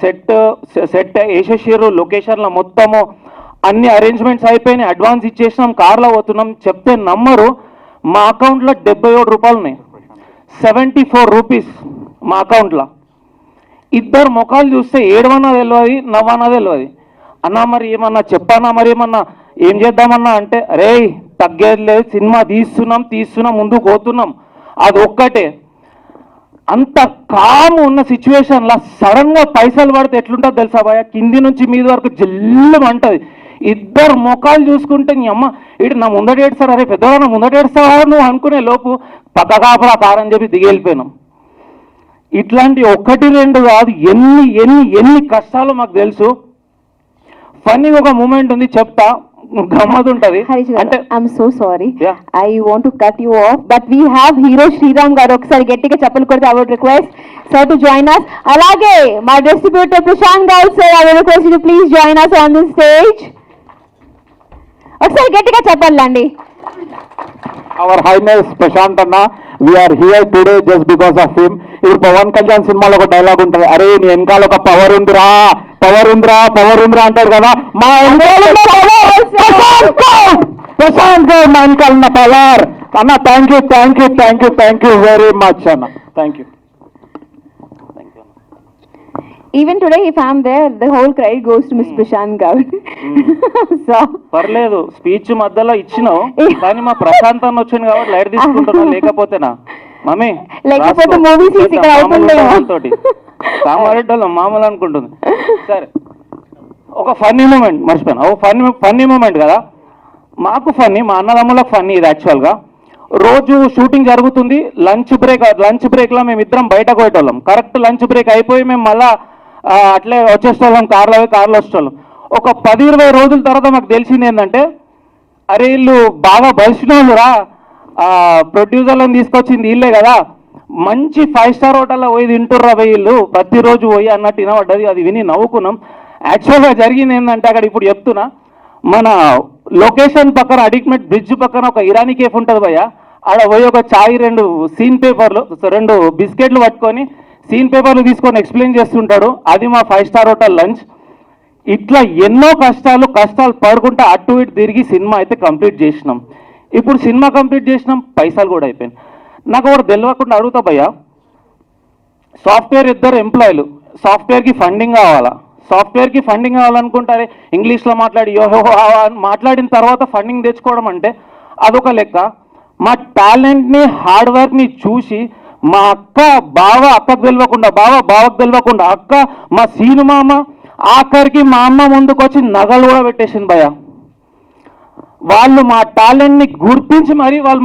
సెట్ వేసేసారు, లొకేషన్లో మొత్తము అన్ని అరేంజ్మెంట్స్ అయిపోయినాయి, అడ్వాన్స్ ఇచ్చేసినాం, కార్లో పోతున్నాం. చెప్తే నమ్మరు, మా అకౌంట్లో 77 రూపాయలు ఉన్నాయి, 74 రూపీస్ మా అకౌంట్లో. ఇద్దరు ముఖాలు చూస్తే ఏడవన్నా తెలియదు, నవ్వన్నా తెలియదు. అన్నా మరి ఏమన్నా చెప్పానా, మరి ఏమన్నా ఏం చేద్దామన్నా అంటే, అరే తగ్గేది లేదు, సినిమా తీస్తున్నాం ముందుకు పోతున్నాం, అది ఒక్కటే. అంత కాము ఉన్న సిచ్యువేషన్లో సడన్గా పైసలు పడితే ఎట్లుంటుంది తెలుసా భయ, కింది నుంచి మీద వరకు జల్లు అంటది. ఇద్దరు ముఖాలు చూసుకుంటే నీ అమ్మ ఇటు నా ముందట ఏడుస్తాడు, అరే పెద్దగా నా ముందట ఏడుస్తావా నువ్వు అనుకునే లోపు పక్క కాపలా కారని చెప్పి దిగెళ్ళిపోయినాం. ఇట్లాంటి 1-2 కాదు, ఎన్ని కష్టాలు మాకు తెలుసు. ఫన్నీ ఒక మూమెంట్ ఉంది, చెప్తా, గమ్మత్ ఉంటది. అంటే I'm so sorry, Yeah. I want to cut you off, but we have hero Sriram garu. ఒకసారి గట్టిగా చెప్పలు కొడితే I would request sir to join us. అలాగే మా distributor Prashanth Goud sir, I would request you to please join us on this stage. ఒకసారి గట్టిగా చెప్పాలండి. Our highness Prashanth అన్న, we're here today just because of him. ఇప్పుడు పవన్ కళ్యాణ్ సినిమాలో ఒక డైలాగ్ ఉంటుంది, అరే నీ వెనకాల ఒక పవర్ ఉందిరా అంటాడు కదా. మా ప్రశాంత్ గౌడ్ మా వెనకాల ఉన్న పవర్ అన్న. థ్యాంక్ యూ వెరీ మచ్ అన్న. Thank you. Even today, if I'm there, the whole credit goes to Miss Prashant Gaud. So పర్లేదు, స్పీచ్ మధ్యలో ఇచ్చినావు కానీ మా ప్రశాంత్ అన్న వచ్చింది కాబట్టి లైట్ తీసుకుంటున్నా, లేకపోతేనా మమ్మీ లేకపోతే మూవీస్ ఇక్కడ అవుతుండే కామారెడ్డి మామూలు అనుకుంటుంది. సరే, ఒక ఫన్నీ మూమెంట్ మర్చిపోయాను. ఒక ఫన్నీ మూమెంట్ కదా, మాకు ఫన్నీ, మా అన్నదమ్ములకు ఫన్నీ ఇది. యాక్చువల్గా రోజు షూటింగ్ జరుగుతుంది, లంచ్ బ్రేక్లో మేము ఇద్దరం బయటకు పోయేటోళ్ళం. కరెక్ట్ లంచ్ బ్రేక్ అయిపోయి మేము మళ్ళా అట్లే వచ్చేసేవాళ్ళం, కార్లో వచ్చేవాళ్ళం. ఒక 10-20 రోజుల తర్వాత మాకు తెలిసింది ఏంటంటే, అరే వీళ్ళు బాగా బలిసిన వాళ్ళురా, ప్రొడ్యూసర్లను తీసుకొచ్చింది వీళ్ళే కదా, మంచి 5 స్టార్ హోటల్లో పోయి తింటుర్రా వీళ్ళు ప్రతిరోజు పోయి అన్నట్టు వినబడ్డది. అది విని నవ్వుకున్నాం. యాక్చువల్గా జరిగింది ఏంటంటే, అక్కడ ఇప్పుడు చెప్తున్నా, మన లొకేషన్ పక్కన అడిక్మెట్ బ్రిడ్జ్ పక్కన ఒక ఇరానీ కేఫ్ ఉంటుంది భయ్య, ఆడ పోయి ఒక చాయ్ 2 సీన్ పేపర్లు 2 బిస్కెట్లు పట్టుకొని సీన్ పేపర్లు తీసుకొని ఎక్స్ప్లెయిన్ చేస్తుంటాడు. అది మా 5 స్టార్ హోటల్ లంచ్. ఇట్లా ఎన్నో కష్టాలు పడుకుంటా అటు ఇటు తిరిగి సినిమా అయితే కంప్లీట్ చేసినాం. ఇప్పుడు సినిమా కంప్లీట్ చేసినాం, పైసలు కూడా అయిపోయింది. నాకు ఒకటి తెలియకుండా అడుగుతా భయ్య, సాఫ్ట్వేర్ ఇద్దరు ఎంప్లాయీలు, సాఫ్ట్వేర్కి ఫండింగ్ కావాలనుకుంటారే, ఇంగ్లీష్లో మాట్లాడి యోహో మాట్లాడిన తర్వాత ఫండింగ్ తెచ్చుకోవడం అంటే అదొక లెక్క. మా టాలెంట్ని హార్డ్ వర్క్ని చూసి మా అక్కకు తెలియకుండా, బావకు తెలియకుండా అక్క, మా సీను మామ, ఆఖరికి మా అమ్మ ముందుకు వచ్చి నగలు కూడా పెట్టేసింది భయ్య. వాళ్ళు మా టాలెంట్ని గుర్తించి మరీ వాళ్ళు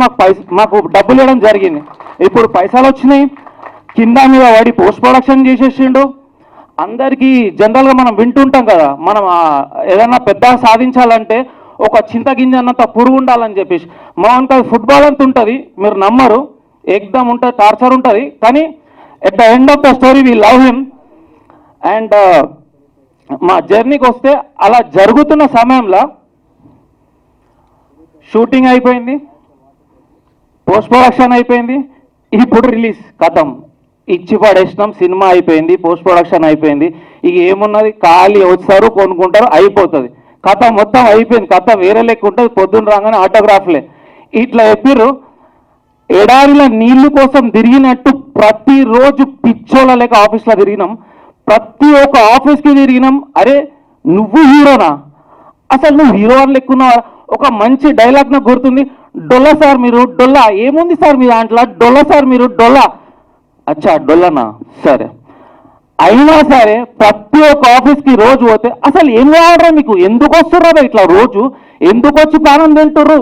మాకు డబ్బులు ఇవ్వడం జరిగింది. ఇప్పుడు పైసలు వచ్చినాయి, కింద మీద వాడి పోస్ట్ ప్రొడక్షన్ చేసేసిండు. అందరికీ జనరల్గా మనం వింటుంటాం కదా, మనం ఏదైనా పెద్ద సాధించాలంటే ఒక చింతగింజ అన్నంత పురుగు ఉండాలని చెప్పేసి. మామూలుగా ఫుట్బాల్ అంత ఉంటుంది, మీరు నమ్మరు, ఎగ్దమ్ ఉంటుంది, టార్చర్ ఉంటుంది, కానీ at the end of the story we love him. And మా జర్నీకి వస్తే అలా జరుగుతున్న సమయంలో షూటింగ్ అయిపోయింది, పోస్ట్ ప్రొడక్షన్ అయిపోయింది, ఇప్పుడు రిలీజ్ కథం ఇచ్చి పడేసినాం. సినిమా అయిపోయింది, పోస్ట్ ప్రొడక్షన్ అయిపోయింది, ఇక ఏమున్నది, ఖాళీ వస్తారు కొనుక్కుంటారు అయిపోతుంది, కథ మొత్తం అయిపోయింది. కథ వేరే లెక్క ఉంటుంది, పొద్దున్న రాగానే ఆటోగ్రాఫ్లే. ఇట్లా చెప్పిర్రు, ఎడారిలో నీళ్లు కోసం తిరిగినట్టు ప్రతిరోజు పిచ్చోళ్ళ లెక్క ఆఫీస్లో తిరిగినాం, ప్రతి ఒక్క ఆఫీస్కి తిరిగినాం. అరే నువ్వు హీరోనా, అసలు నువ్వు హీరో అని లెక్కున్నావా? ఒక మంచి డైలాగ్ నాకు గుర్తుంది, డొల్ల సార్ మీరు డొల్ల, ఏముంది సార్ మీ దాంట్లో, డొల్ల సార్ మీరు డొల్ల. అచ్చా డొల్లనా, సరే. అయినా సరే ప్రతి ఒక్క ఆఫీస్కి రోజు పోతే అసలు ఏం కావడరా మీకు, ఎందుకు వస్తుర్రా ఇట్లా రోజు, ఎందుకు వచ్చి ప్రాణం తింటుర్రు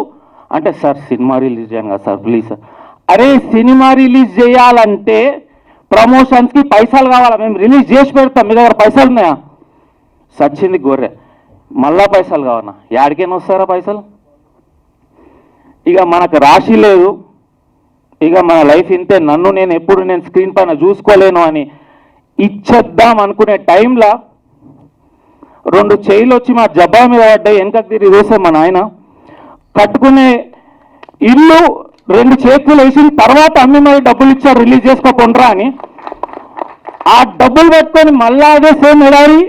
అంటే, సార్ సినిమా రిలీజ్ చేయంగా సార్ ప్లీజ్ సార్. అరే సినిమా రిలీజ్ చేయాలంటే ప్రమోషన్స్కి పైసలు కావాలా, మేము రిలీజ్ చేసి పెడతాం, మీ దగ్గర పైసలు ఉన్నాయా? సచ్చింది గొర్రె, మళ్ళా పైసలు కావాలా? యాడికైనా వస్తారా పైసలు? ఇక మనకు రాశి లేదు, ఇక మన లైఫ్ ఇంతే, నేను ఎప్పుడు స్క్రీన్ పైన చూసుకోలేను అని ఇచ్చేద్దాం అనుకునే టైంలో 2 చైలు వచ్చి మా జబ్బా మీద పడ్డాయి. వెనకకు తిరిగి చూస్తే మా నాయన కట్టుకునే ఇల్లు 2 చేతులు వేసిన తర్వాత అమ్మి మరి డబ్బులు ఇచ్చారు రిలీజ్ చేసుకోకుండా అని. ఆ డబ్బులు పెట్టుకొని మళ్ళా అదే సేమ్ ఎడారి,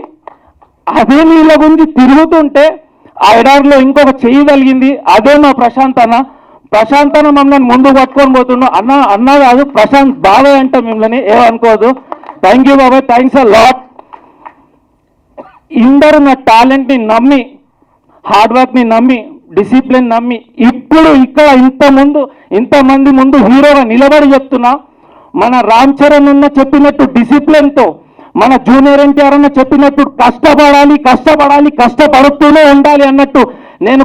అదే నీళ్ళ గురించి తిరుగుతుంటే ఆ ఎడారిలో ఇంకొక చెయ్యి కలిగింది, అదే మా ప్రశాంత్ అన్న మమ్మల్ని ముందు పట్టుకొని పోతున్నాం. అన్న కాదు ప్రశాంత్ బాబాయ్ అంట, మిమ్మల్ని ఏమనుకోదు. థ్యాంక్ యూ బాబాయ్, థ్యాంక్స్ అ లాట్. ఇందరు నా టాలెంట్ని నమ్మి, హార్డ్ వర్క్ని నమ్మి, డిసిప్లిన్ నమ్మి ఇప్పుడు ఇక్కడ ఇంతమంది ముందు హీరోగా నిలబడి చెప్తున్నా. మన రామ్ చరణ్ అన్న చెప్పినట్టు డిసిప్లిన్తో, మన జూనియర్ ఎన్టీఆర్ అన్న చెప్పినట్టు కష్టపడుతూనే ఉండాలి అన్నట్టు నేను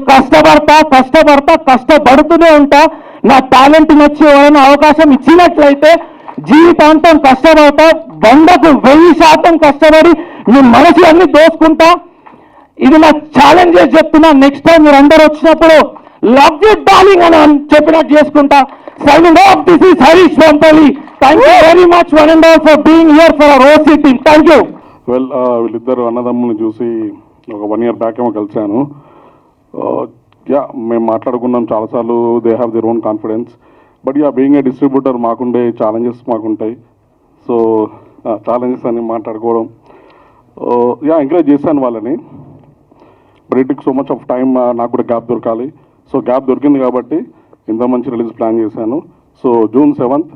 కష్టపడుతూనే ఉంటా. నా టాలెంట్ నచ్చి ఎవరైనా అవకాశం ఇచ్చినట్లయితే జీవితాంతం కష్టపడతా, 100కు 1000% కష్టపడి మీ మనసు అన్ని దోసుకుంటా. ఇది నా ఛాలెంజ్ చేసి చెప్తున్నా. నెక్స్ట్ టైం మీరు అందరూ వచ్చినప్పుడు లవ్ యూ డార్లింగ్ అని చెప్పినట్టు చేసుకుంటా. Signing off, this is Harish Vampalli. Thank you very much one and all for being here for our OC team. Thank you. వీళ్ళిద్దరు అన్నదమ్ముని చూసి ఒక 1 year బ్యాక్ ఏమో కలిశాను. మేము మాట్లాడుకున్నాం చాలాసార్లు. They have their own confidence. But being a distributor మాకుండే ఛాలెంజెస్ మాకుంటాయి. సో ఛాలెంజెస్ అని మాట్లాడుకోవడం ఎంకరేజ్ చేశాను వాళ్ళని. But it took so much of time. నాకు కూడా గ్యాప్ దొరకాలి. సో గ్యాప్ దొరికింది కాబట్టి ఇంత మంచి రిలీజ్ ప్లాన్ చేశాను. సో June 7th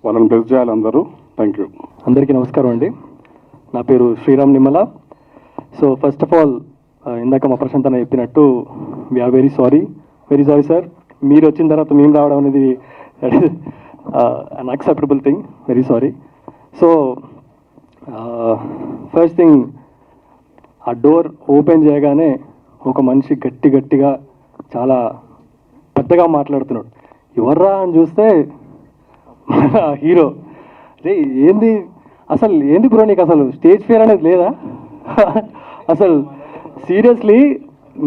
వాళ్ళని బ్లెస్ చేయాలి అందరూ. Thank you. అందరికీ నమస్కారం అండి. నా పేరు Sriram Nimmala. So first of all ఇందాక మా ప్రశాంత్ అన్న చెప్పినట్టు వీఆర్ వెరీ సారీ సార్. మీరు వచ్చిన తర్వాత మేము రావడం అనేది unacceptable thing. Very sorry. So first thing, ఆ డోర్ ఓపెన్ చేయగానే ఒక మనిషి గట్టిగా చాలా పెద్దగా మాట్లాడుతున్నాడు. ఎవర్రా అని చూస్తే హీరో. రే ఏంది బ్రో, నీకు అసలు స్టేజ్ ఫియర్ అనేది లేదా? అసలు సీరియస్లీ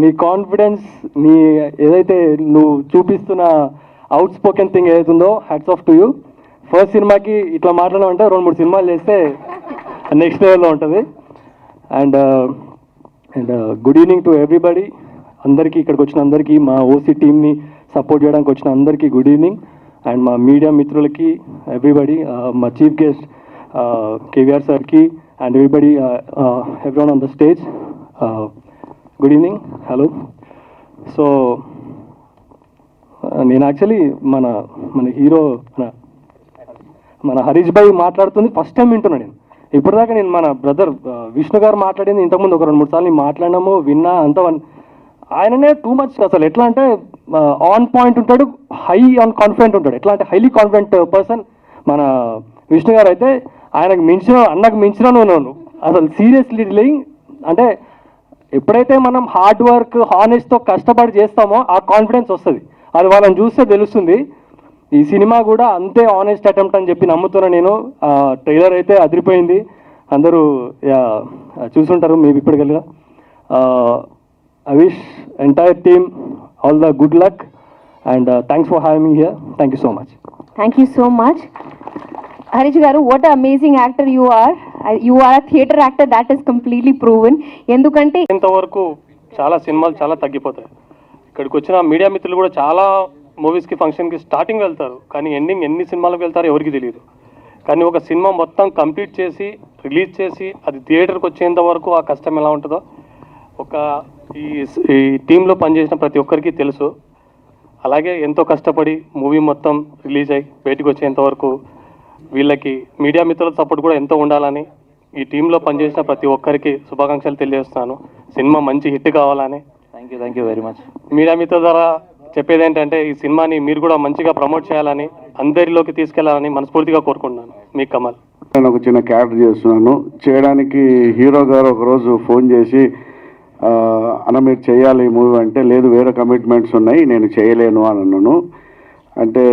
నీ కాన్ఫిడెన్స్, నీ ఏదైతే నువ్వు చూపిస్తున్న అవుట్ స్పోకెన్ థింగ్ ఏదైతే ఉందో, hats off to you. First సినిమాకి ఇట్లా మాట్లాడమంటే 2-3 సినిమాలు చేస్తే నెక్స్ట్ లెవెల్లో ఉంటుంది. And good evening to everybody. అందరికీ ఇక్కడికి వచ్చిన అందరికీ, మా ఓసీ టీమ్ని సపోర్ట్ చేయడానికి వచ్చిన అందరికీ గుడ్ ఈవినింగ్. అండ్ మా మీడియా మిత్రులకి ఎవ్రీబడి, మా చీఫ్ గెస్ట్ కేవీఆర్ సార్కి and everybody, everyone on the stage, good evening, hello. So నేను యాక్చువల్లీ మన హీరో మన హరీష్ భాయ్ మాట్లాడుతుంది ఫస్ట్ టైం వింటున్నాను నేను. ఇప్పటిదాకా నేను మన బ్రదర్ విష్ణు గారు మాట్లాడింది ఇంతకుముందు ఒక 2-3 సార్లు మాట్లాడినాము, విన్నా. అంత ఆయననే టూ మచ్. అసలు ఎట్లా అంటే ఆన్ పాయింట్ ఉంటాడు, హై ఆన్ కాన్ఫిడెంట్ ఉంటాడు. ఎట్లా అంటే హైలీ కాన్ఫిడెంట్ పర్సన్ మన విష్ణు గారు. అయితే ఆయనకు అన్నకు మించిన నువ్వు అసలు సీరియస్లీ డీలింగ్. అంటే ఎప్పుడైతే మనం హార్డ్ వర్క్ హానెస్ట్తో కష్టపడి చేస్తామో ఆ కాన్ఫిడెన్స్ వస్తుంది. అది వాళ్ళని చూస్తే తెలుస్తుంది. ఈ సినిమా కూడా అంతే ఆనెస్ట్ అటెంప్ట్ అని చెప్పి నమ్ముతున్నా నేను. ట్రైలర్ అయితే అదిరిపోయింది, అందరూ చూసుంటారు మీరు ఇప్పటికెళ్ళగా. I wish entire team all the good luck and thanks for having me here. Thank you so much. Thank you so much. Harish garu, what an amazing actor you are. You are a theatre actor, that is completely proven. ఎందుకంటే ఇంతవరకు చాలా సినిమాలు చాలా తగ్గిపోతాయి. ఇక్కడికి వచ్చిన media మిత్రులు కూడా చాలా మూవీస్కి ఫంక్షన్కి స్టార్టింగ్ వెళ్తారు, కానీ ఎండింగ్ ఎన్ని సినిమాలకు వెళ్తారో ఎవరికి తెలియదు. కానీ ఒక సినిమా మొత్తం కంప్లీట్ చేసి రిలీజ్ చేసి అది థియేటర్కి వచ్చేంత వరకు ఆ కష్టం ఎలా ఉంటుందో ఈ టీంలో పనిచేసిన ప్రతి ఒక్కరికి తెలుసు. అలాగే ఎంతో కష్టపడి మూవీ మొత్తం రిలీజ్ అయ్యి బయటకు వచ్చేంత వరకు వీళ్ళకి మీడియా మిత్రుల సపోర్ట్ కూడా ఎంతో ఉండాలని ఈ టీంలో పనిచేసిన ప్రతి ఒక్కరికి శుభాకాంక్షలు తెలియజేస్తున్నాను. సినిమా మంచి హిట్ కావాలని. Thank you very much. Media మిత్రుల ద్వారా చెప్పేది ఏంటంటే ఈ సినిమాని మీరు కూడా మంచిగా ప్రమోట్ చేయాలని, అందరిలోకి తీసుకెళ్లాలని మనస్ఫూర్తిగా కోరుకుంటున్నాను. మీ కమల్. నేను ఒక చిన్న క్యారెక్టర్ చేస్తున్నాను. చేయడానికి హీరో గారు ఒకరోజు ఫోన్ చేసి అన్న మీరు చేయాలి ఈ మూవీ అంటే, లేదు వేరే కమిట్మెంట్స్ ఉన్నాయి నేను చేయలేను అని అన్నాను. అంటే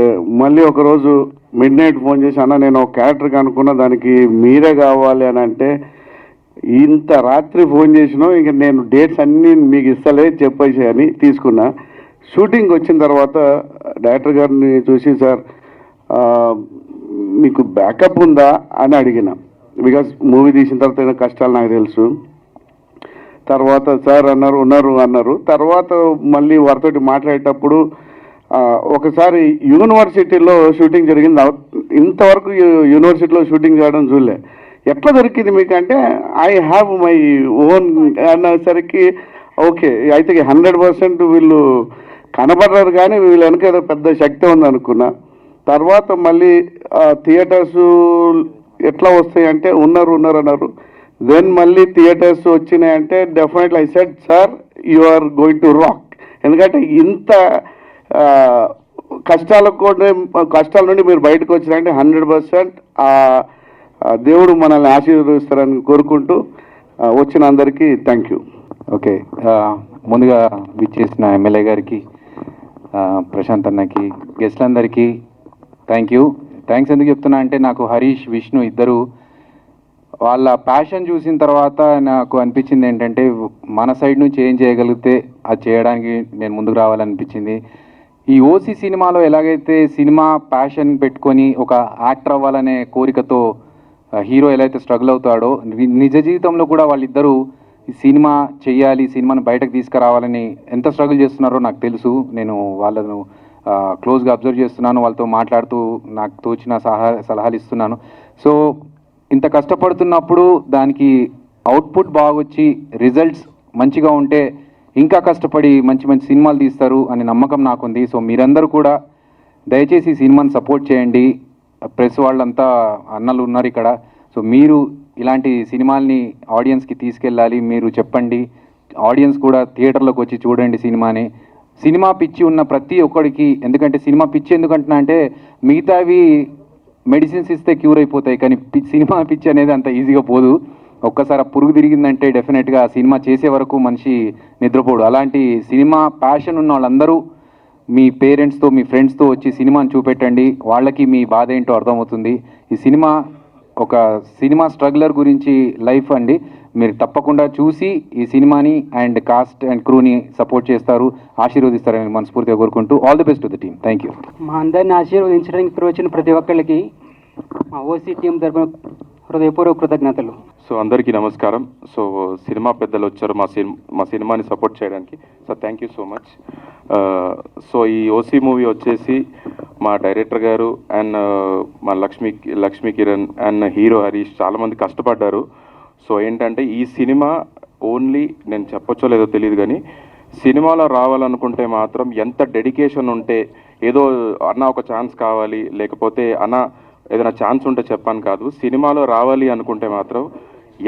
మళ్ళీ ఒకరోజు మిడ్ నైట్ ఫోన్ చేసి అన్న నేను ఒక క్యారెక్టర్కి అనుకున్న దానికి మీరే కావాలి అని అంటే ఇంత రాత్రి ఫోన్ చేసినా ఇంక నేను డేట్స్ అన్నీ మీకు ఇస్తలే చెప్పేసి అని తీసుకున్నా. షూటింగ్ వచ్చిన తర్వాత డైరెక్టర్ గారిని చూసి సార్ మీకు బ్యాకప్ ఉందా అని అడిగిన. బికాస్ మూవీ తీసిన తర్వాత ఏదో కష్టాలు నాకు తెలుసు. తర్వాత సార్ ఉన్నారు. తర్వాత మళ్ళీ వారితోటి మాట్లాడేటప్పుడు ఒకసారి యూనివర్సిటీలో షూటింగ్ జరిగింది. ఇంతవరకు యూనివర్సిటీలో షూటింగ్ చేయడం చూడలే. ఎట్లా దొరికింది మీకు అంటే ఐ హ్యావ్ మై ఓన్ అన్నసరికి ఓకే అయితే 100% వీళ్ళు కనబడరు కానీ వీళ్ళు వెనక ఏదో పెద్ద శక్తి ఉంది అనుకున్నా. తర్వాత మళ్ళీ థియేటర్స్ ఎట్లా వస్తాయి అంటే ఉన్నారు అన్నారు. దెన్ మళ్ళీ థియేటర్స్ వచ్చినాయంటే definitely I said sir you are going to rock. ఎందుకంటే ఇంత కష్టాల నుండి మీరు బయటకు వచ్చినారంటే 100% దేవుడు మనల్ని ఆశీర్వదిస్తారని కోరుకుంటూ వచ్చిన అందరికీ థ్యాంక్ యూ. ఓకే, ముందుగా విచ్చేసిన ఎమ్మెల్యే గారికి, ప్రశాంత్ అన్నకి, గెస్ట్లందరికీ థ్యాంక్స్ ఎందుకు చెప్తున్నా అంటే నాకు హరీష్, విష్ణు ఇద్దరు వాళ్ళ ప్యాషన్ చూసిన తర్వాత నాకు అనిపించింది ఏంటంటే మన సైడ్ నుంచి ఏం చేయగలిగితే అది చేయడానికి నేను ముందుకు రావాలనిపించింది. ఈ ఓసీ సినిమాలో ఎలాగైతే సినిమా ప్యాషన్ పెట్టుకొని ఒక యాక్టర్ అవ్వాలనే కోరికతో హీరో ఎలా అయితే స్ట్రగుల్ అవుతాడో నిజ జీవితంలో కూడా వాళ్ళిద్దరూ ఈ సినిమా చేయాలి, సినిమాని బయటకు తీసుకురావాలని ఎంత స్ట్రగుల్ చేస్తున్నారో నాకు తెలుసు. నేను వాళ్ళను క్లోజ్గా అబ్జర్వ్ చేస్తున్నాను, వాళ్ళతో మాట్లాడుతూ నాకు తోచిన సలహాలు ఇస్తున్నాను. సో ఇంత కష్టపడుతున్నప్పుడు దానికి అవుట్పుట్ బాగొచ్చి రిజల్ట్స్ మంచిగా ఉంటే ఇంకా కష్టపడి మంచి సినిమాలు తీస్తారు అనే నమ్మకం నాకుంది. సో మీరందరూ కూడా దయచేసి ఈ సినిమాని సపోర్ట్ చేయండి. ప్రెస్ వాళ్ళంతా అన్నలు ఉన్నారు ఇక్కడ. సో మీరు ఇలాంటి సినిమాల్ని ఆడియన్స్కి తీసుకెళ్ళాలి, మీరు చెప్పండి. ఆడియన్స్ కూడా థియేటర్లోకి వచ్చి చూడండి సినిమాని. సినిమా పిచ్చి ఉన్న ప్రతి ఒక్కడికి, ఎందుకంటే సినిమా పిచ్చి ఎందుకంటున్నా అంటే మిగతావి మెడిసిన్స్ ఇస్తే క్యూర్ అయిపోతాయి, కానీ సినిమా పిచ్చి అనేది అంత ఈజీగా పోదు. ఒక్కసారి ఆ పురుగు తిరిగిందంటే డెఫినెట్గా ఆ సినిమా చేసే వరకు మనిషి నిద్రపోడు. అలాంటి సినిమా ప్యాషన్ ఉన్న వాళ్ళందరూ మీ పేరెంట్స్తో, మీ ఫ్రెండ్స్తో వచ్చి సినిమాని చూపెట్టండి. వాళ్ళకి మీ బాధ ఏంటో అర్థమవుతుంది. ఈ సినిమా ఒక సినిమా స్ట్రగ్లర్ గురించి లైఫ్ అండి. మీరు తప్పకుండా చూసి ఈ సినిమాని అండ్ కాస్ట్ అండ్ క్రూని సపోర్ట్ చేస్తారు, ఆశీర్వదిస్తారని మనస్ఫూర్తిగా కోరుకుంటూ all the best to the team. Thank you. మా అందరిని ఆశీర్వదించడానికి ఇప్పుడు వచ్చిన ప్రతి ఒక్కళ్ళకి మా ఓసీ టీం తరఫున హృదయపూర్వక కృతజ్ఞతలు. సో అందరికీ నమస్కారం. సో సినిమా పెద్దలు వచ్చారు మా సినిమాని సపోర్ట్ చేయడానికి. So thank you so much. So ఈ ఓసీ మూవీ వచ్చేసి మా డైరెక్టర్ గారు అండ్ మా లక్ష్మీ కిరణ్ అండ్ హీరో హరీష్ చాలామంది కష్టపడ్డారు. సో ఏంటంటే ఈ సినిమా ఓన్లీ నేను చెప్పొచ్చో లేదో తెలియదు కానీ సినిమాలో రావాలనుకుంటే మాత్రం ఎంత డెడికేషన్ ఉంటే, ఏదో అన్న ఒక ఛాన్స్ కావాలి లేకపోతే అన్న ఏదైనా ఛాన్స్ ఉంటే చెప్పాను కాదు, సినిమాలో రావాలి అనుకుంటే మాత్రం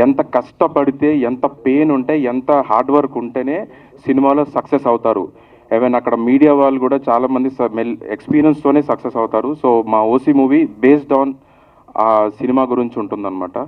ఎంత కష్టపడితే, ఎంత పెయిన్ ఉంటే, ఎంత హార్డ్ వర్క్ ఉంటేనే సినిమాలో సక్సెస్ అవుతారు. ఈవెన్ అక్కడ మీడియా వాళ్ళు కూడా చాలామంది ఎక్స్పీరియన్స్తోనే సక్సెస్ అవుతారు. సో మా ఓసీ మూవీ బేస్డ్ ఆన్ ఆ సినిమా గురించి ఉంటుందన్నమాట.